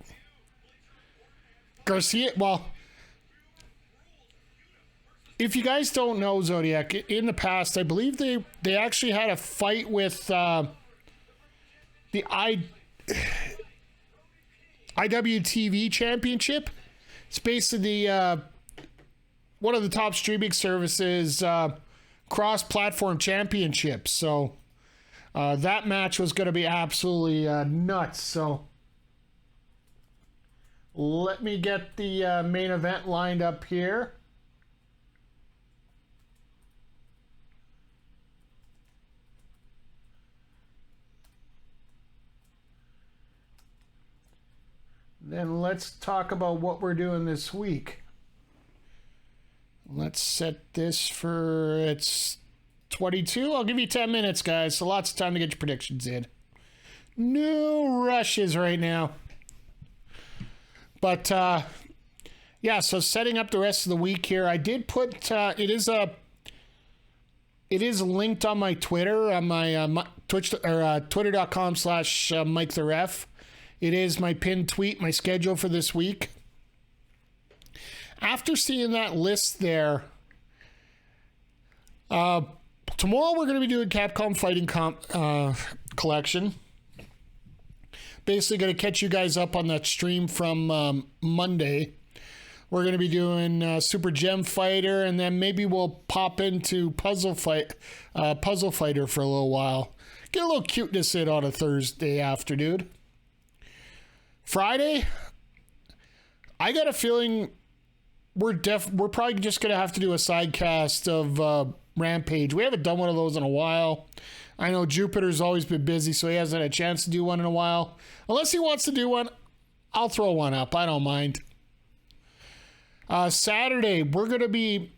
Garcia, well, if you guys don't know, Zodiac, in the past, I believe they actually had a fight with the IWTV Championship. It's basically one of the top streaming services cross-platform championships. So that match was going to be absolutely nuts. So let me get the main event lined up here. Then let's talk about what we're doing this week. Let's set this for, it's 22. I'll give you 10 minutes, guys. So lots of time to get your predictions in. No rushes right now. But, yeah, so setting up the rest of the week here. I did put, it is linked on my Twitter, on my Twitch, or twitter.com/Mike the Ref. It is my pinned tweet, my schedule for this week. After seeing that list there, tomorrow we're going to be doing Capcom Fighting Collection. Basically going to catch you guys up on that stream from Monday. We're going to be doing Super Gem Fighter, and then maybe we'll pop into Puzzle Fighter for a little while. Get a little cuteness in on a Thursday afternoon. Friday, I got a feeling we're probably just going to have to do a sidecast of Rampage. We haven't done one of those in a while. I know Jupiter's always been busy, so he hasn't had a chance to do one in a while. Unless he wants to do one, I'll throw one up. I don't mind. Saturday, we're going to be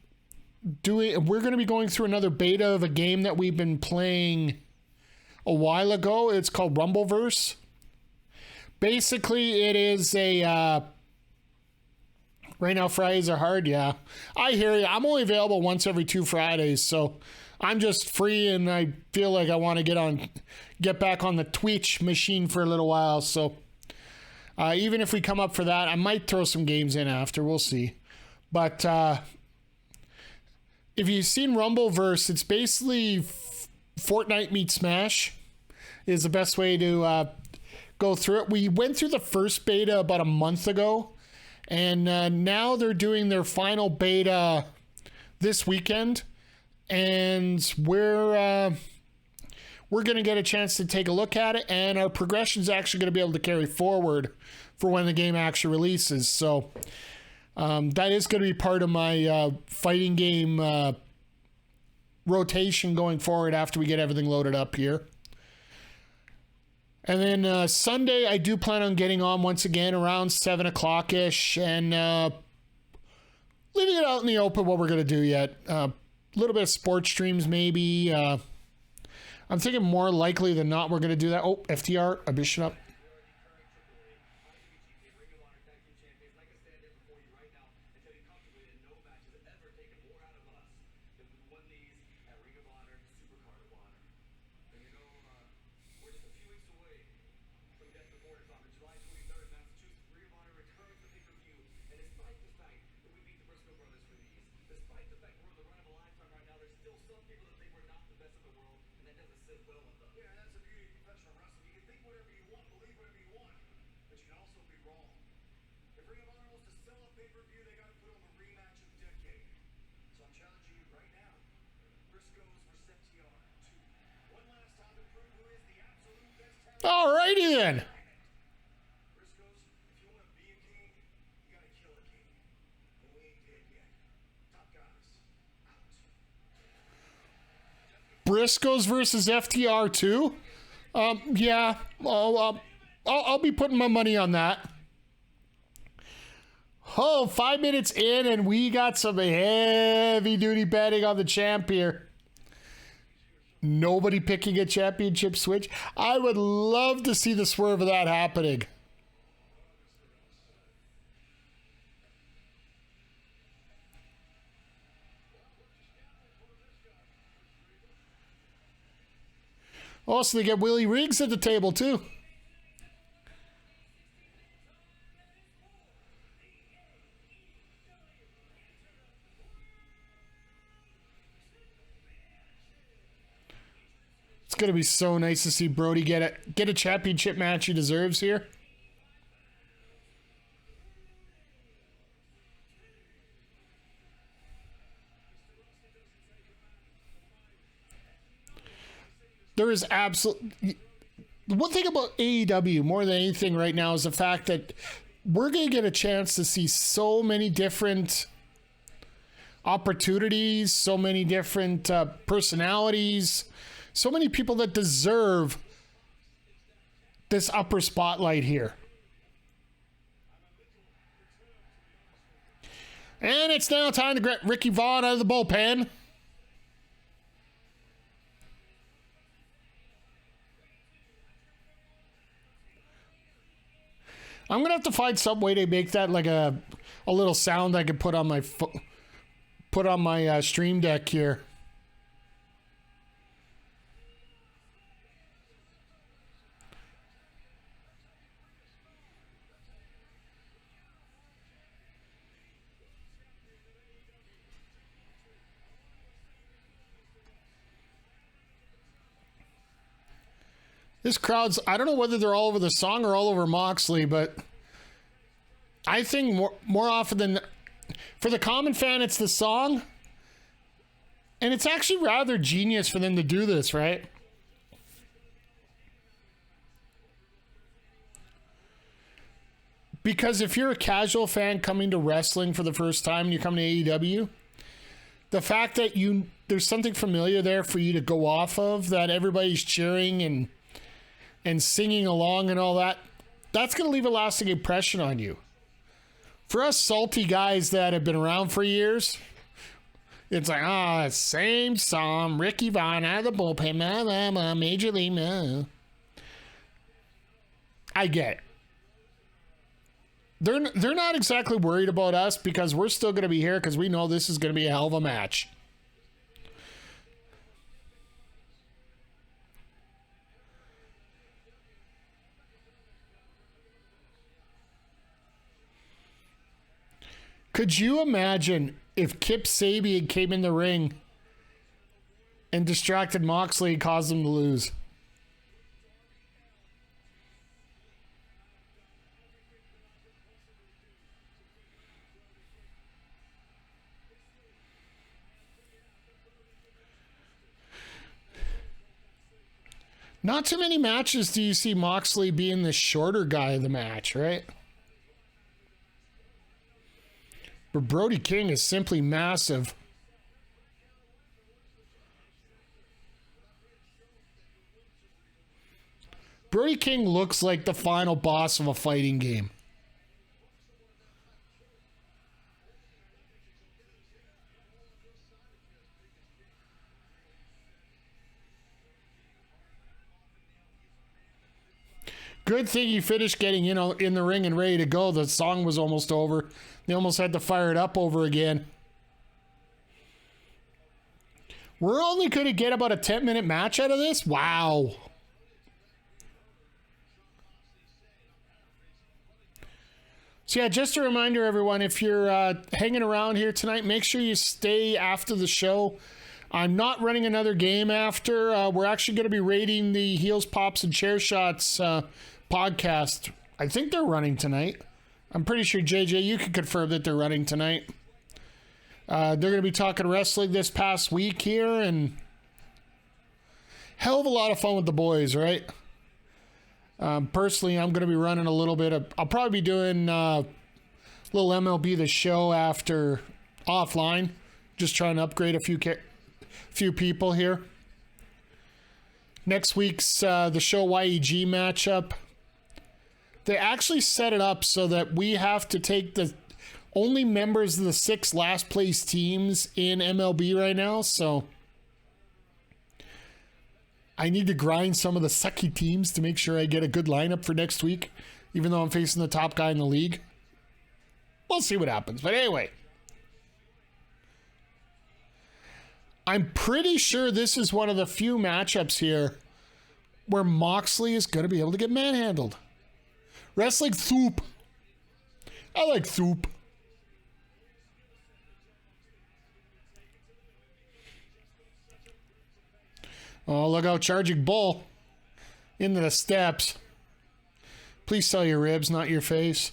going through another beta of a game that we've been playing a while ago. It's called Rumbleverse. Basically, it is a, right now Fridays are hard, yeah. I hear you. I'm only available once every 2 Fridays, so I'm just free and I feel like I want to get back on the Twitch machine for a little while, so even if we come up for that, I might throw some games in after. We'll see. But if you've seen Rumbleverse, it's basically Fortnite meets Smash is the best way to go through it. We went through the first beta about a month ago, and now they're doing their final beta this weekend, and we're going to get a chance to take a look at it, and our progression's actually going to be able to carry forward for when the game actually releases. So that is going to be part of my fighting game rotation going forward after we get everything loaded up here. And then Sunday, I do plan on getting on once again around 7 o'clock-ish and leaving it out in the open what we're going to do yet. A little bit of sports streams maybe. I'm thinking more likely than not we're going to do that. Oh, FTR, a bishop up. Alrighty then. Briscoes versus FTR 2? Yeah, I'll be putting my money on that. Oh, 5 minutes in, and we got some heavy-duty betting on the champ here. Nobody picking a championship switch. I would love to see the swerve of that happening. Also, they get Willie Riggs at the table, too. It's going to be so nice to see Brody get a championship match he deserves here. There is absolutely... The one thing about AEW more than anything right now is the fact that we're going to get a chance to see so many different opportunities, so many different personalities, so many people that deserve this upper spotlight here. And it's now time to get Ricky Vaughn out of the bullpen. I'm going to have to find some way to make that like a little sound I can put on my stream deck here. This crowd's, I don't know whether they're all over the song or all over Moxley, but I think more often than, for the common fan, it's the song. And it's actually rather genius for them to do this, right? Because if you're a casual fan coming to wrestling for the first time and you come to AEW, the fact that there's something familiar there for you to go off of, that everybody's cheering and singing along and all that, that's going to leave a lasting impression on you. For us salty guys that have been around for years, it's like, same song, Ricky Vaughn out of the bullpen, Major League, I get it. They're not exactly worried about us because we're still going to be here because we know this is going to be a hell of a match. Could you imagine if Kip Sabian came in the ring and distracted Moxley and caused him to lose? Not too many matches do you see Moxley being the shorter guy of the match, right? But Brody King is simply massive. Brody King looks like the final boss of a fighting game. Good thing he finished getting, in the ring and ready to go. The song was almost over. They almost had to fire it up over again. We're only going to get about a 10-minute match out of this? Wow. So yeah, just a reminder, everyone, if you're hanging around here tonight, make sure you stay after the show. I'm not running another game after. We're actually going to be rating the Heels, Pops, and Chair Shots podcast. I think they're running tonight. I'm pretty sure, JJ, you can confirm that they're running tonight. They're going to be talking wrestling this past week here, and hell of a lot of fun with the boys, right? Personally, I'm going to be running a little bit of... I'll probably be doing a little MLB The Show after offline. Just trying to upgrade a few people here. Next week's the Show YEG matchup. They actually set it up so that we have to take the only members of the 6 last place teams in MLB right now, so I need to grind some of the sucky teams to make sure I get a good lineup for next week, even though I'm facing the top guy in the league. We'll see what happens. But anyway, I'm pretty sure this is one of the few matchups here where Moxley is going to be able to get manhandled. Wrestling soup. I like soup. Oh, look out, charging bull into the steps. Please sell your ribs, not your face.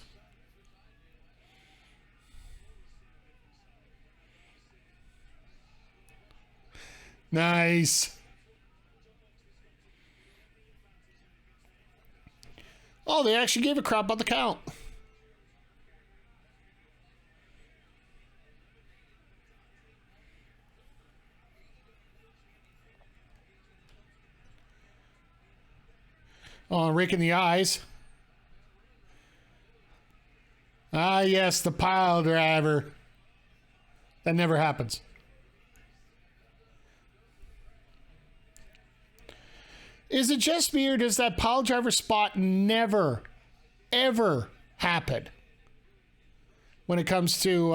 Nice. Oh, they actually gave a crap about the count. Oh, raking the eyes. Ah, yes, the pile driver. That never happens. Is it just me, or does that pile driver spot never, ever happen when it comes to...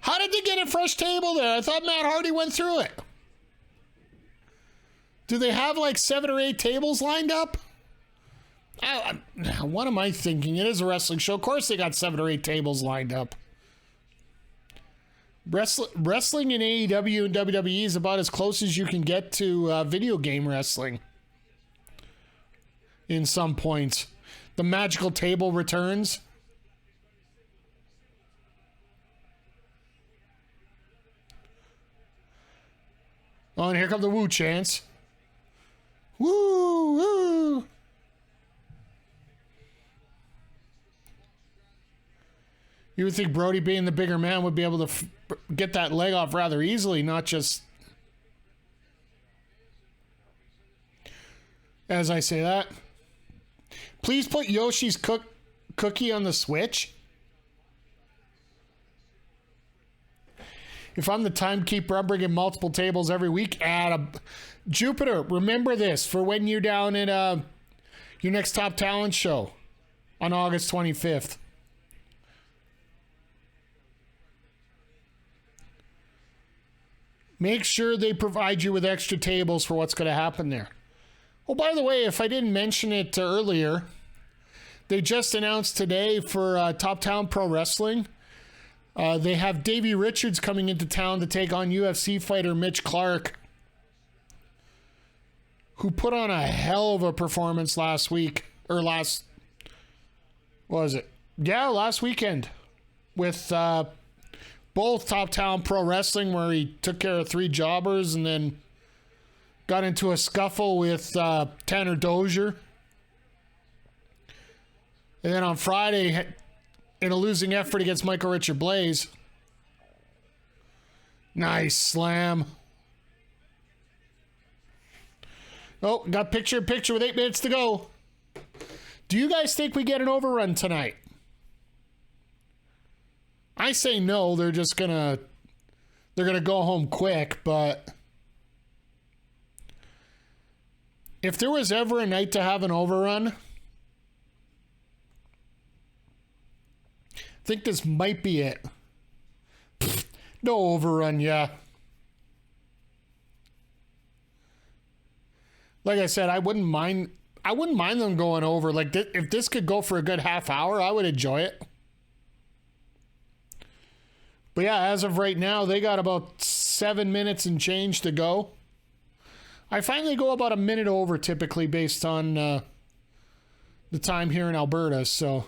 How did they get a fresh table there? I thought Matt Hardy went through it. Do they have like 7 or 8 tables lined up? What am I thinking? It is a wrestling show. Of course they got 7 or 8 tables lined up. Wrestling in AEW and WWE is about as close as you can get to video game wrestling. In some points. The magical table returns. Oh, and here come the woo chants. Woo, woo. You would think Brody, being the bigger man, would be able to get that leg off rather easily, not just... As I say that. Please put Yoshi's cookie on the Switch. If I'm the timekeeper, I'm bringing multiple tables every week. Jupiter, remember this for when you're down at your next Top Talent show on August 25th. Make sure they provide you with extra tables for what's going to happen there. Oh, by the way, if I didn't mention it earlier, they just announced today for Top Talent Pro Wrestling, they have Davey Richards coming into town to take on UFC fighter Mitch Clark, who put on a hell of a performance last week, or last, what was it? Yeah, last weekend with both Top Talent Pro Wrestling, where he took care of 3 jobbers and then got into a scuffle with Tanner Dozier. And then on Friday, in a losing effort against Michael Richard Blaze. Nice slam. Oh, got picture-in-picture with 8 minutes to go. Do you guys think we get an overrun tonight? I say no. They're just gonna go home quick, but if there was ever a night to have an overrun, I think this might be it. No overrun, yeah. Like I said, I wouldn't mind them going over. Like, if this could go for a good half hour, I would enjoy it. But yeah, as of right now, they got about 7 minutes and change to go. I finally go about a minute over typically based on the time here in Alberta, so...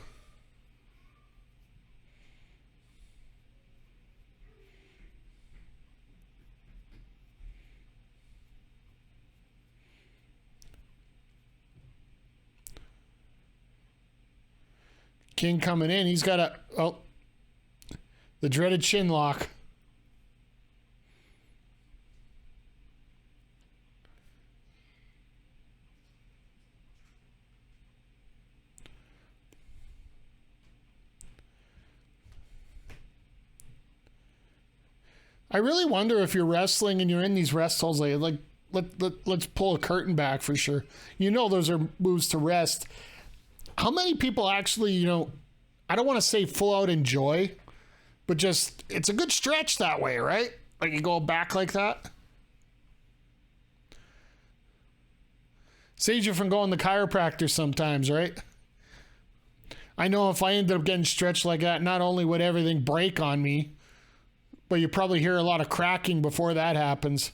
King coming in. He's got the dreaded chin lock. I really wonder if you're wrestling and you're in these rest holds, let's pull a curtain back for sure. You know those are moves to rest. How many people actually, I don't want to say full out enjoy, but just, it's a good stretch that way, right? Like you go back like that. Saves you from going to chiropractor sometimes, right? I know if I ended up getting stretched like that, not only would everything break on me, but you probably hear a lot of cracking before that happens.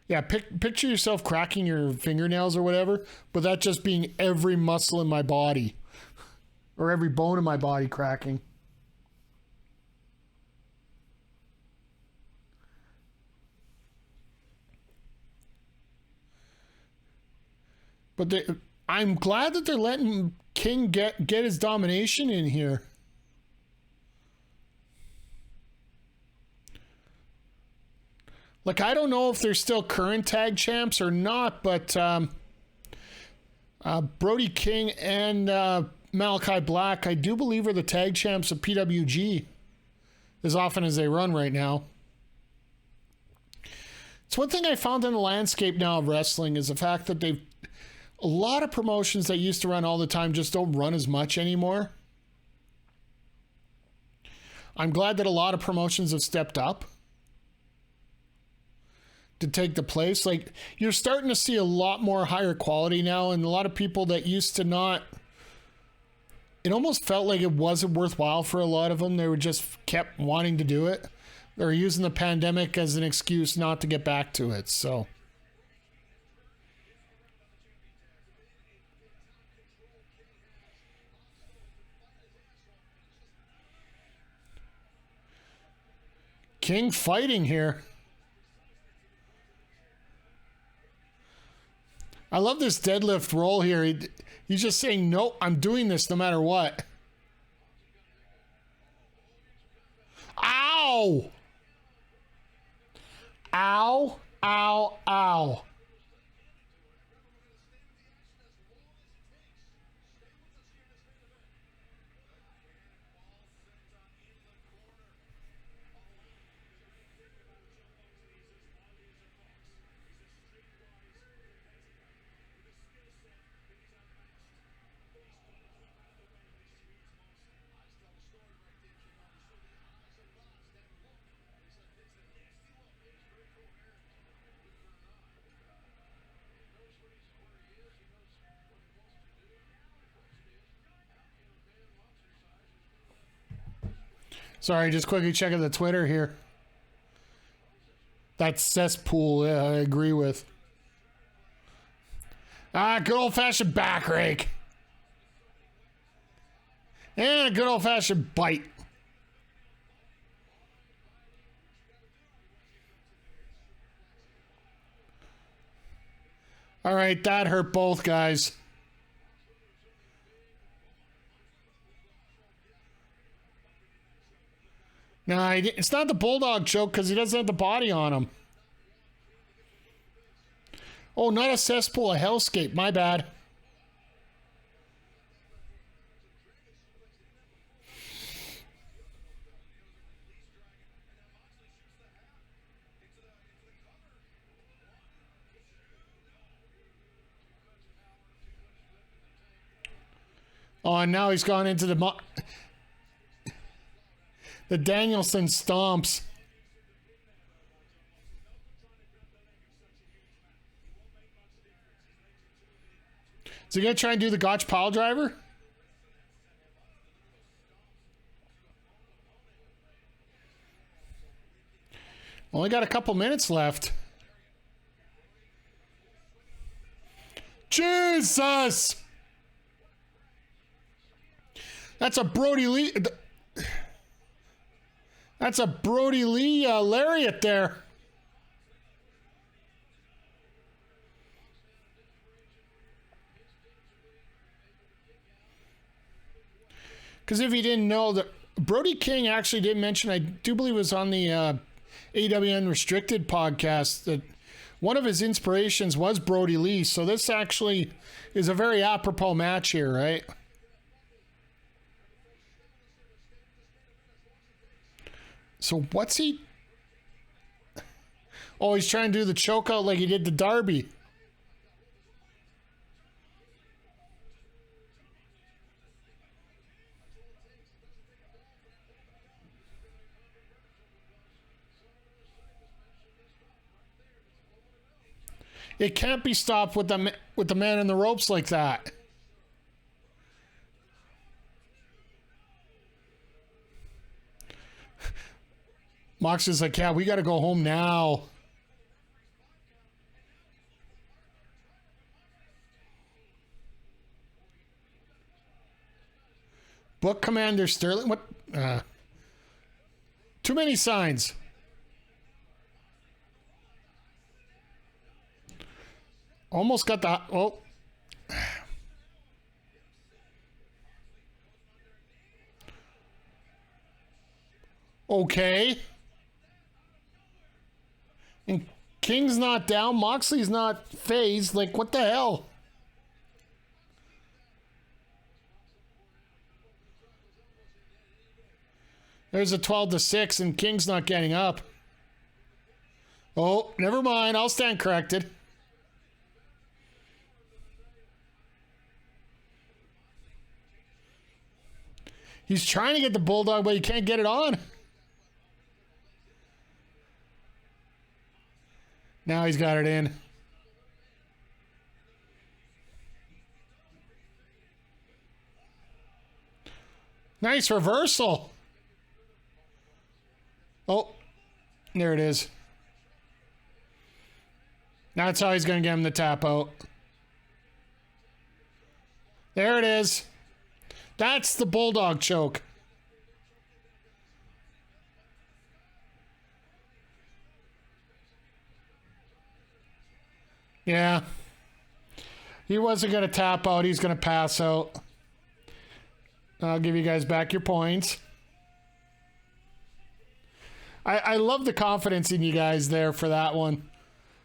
Yeah, picture yourself cracking your fingernails or whatever, but that just being every muscle in my body or every bone in my body cracking. But I'm glad that they're letting King get his domination in here. Like, I don't know if they're still current tag champs or not, but Brody King and Malachi Black, I do believe, are the tag champs of PWG as often as they run right now. It's one thing I found in the landscape now of wrestling is the fact that a lot of promotions that used to run all the time just don't run as much anymore. I'm glad that a lot of promotions have stepped up to take the place. Like, you're starting to see a lot more higher quality now, and a lot of people that used to not, it almost felt like it wasn't worthwhile for a lot of them. They were just kept wanting to do it. They're using the pandemic as an excuse not to get back to it. So King fighting here. I love this deadlift roll here. He's just saying, nope, I'm doing this no matter what. Ow! Ow, ow, ow. Sorry, just quickly checking the Twitter here. That cesspool, yeah, I agree with. Good old-fashioned back rake. And a good old-fashioned bite. All right, that hurt both guys. No, it's not the bulldog choke because he doesn't have the body on him. Oh, not a cesspool, a hellscape. My bad. Oh, and now he's gone into the Danielson stomps. Is he going to try and do the Gotch pile driver? Only got a couple minutes left. Jesus! That's a Brodie Lee. That's a Brodie Lee lariat there. Because if you didn't know, that Brody King actually did mention, I do believe it was on the AEW Unrestricted podcast, that one of his inspirations was Brodie Lee. So this actually is a very apropos match here, right? So what's he? Oh, he's trying to do the choke out like he did the Darby. It can't be stopped with the man in the ropes like that. Moxley's like, yeah, we got to go home now. Book Commander Sterling. What? Too many signs. Almost got the... Oh. Okay. And King's not down. Moxley's not phased. Like, what the hell? There's a 12-6, and King's not getting up. Oh, never mind. I'll stand corrected. He's trying to get the Bulldog, but he can't get it on. Now he's got it in. Nice reversal. Oh, there it is. That's how he's going to get him to tap out. There it is. That's the Bulldog choke. Yeah. He wasn't going to tap out. He's going to pass out. I'll give you guys back your points. I love the confidence in you guys there for that one.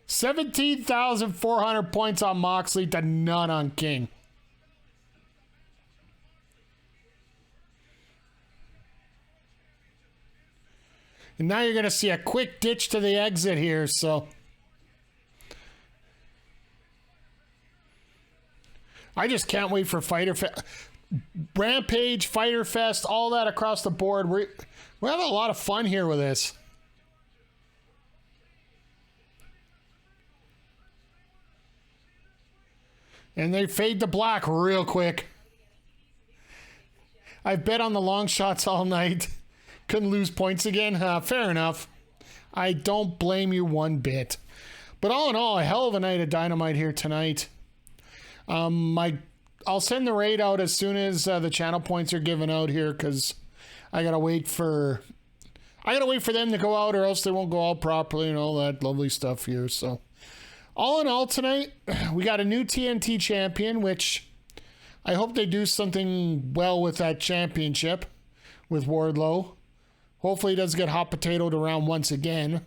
17,400 points on Moxley to none on King. And now you're going to see a quick ditch to the exit here, so... I just can't wait for Fighter Fest. Rampage, Fighter Fest, all that across the board. We're having a lot of fun here with this. And they fade to black real quick. I've bet on the long shots all night. Couldn't lose points again. Fair enough. I don't blame you one bit. But all in all, a hell of a night of Dynamite here tonight. I'll send the raid out as soon as the channel points are given out here, because I gotta wait for them to go out, or else they won't go out properly and all that lovely stuff here. So all in all tonight, we got a new TNT champion, which I hope they do something well with that championship with Wardlow. Hopefully he doesn't get hot potatoed around once again.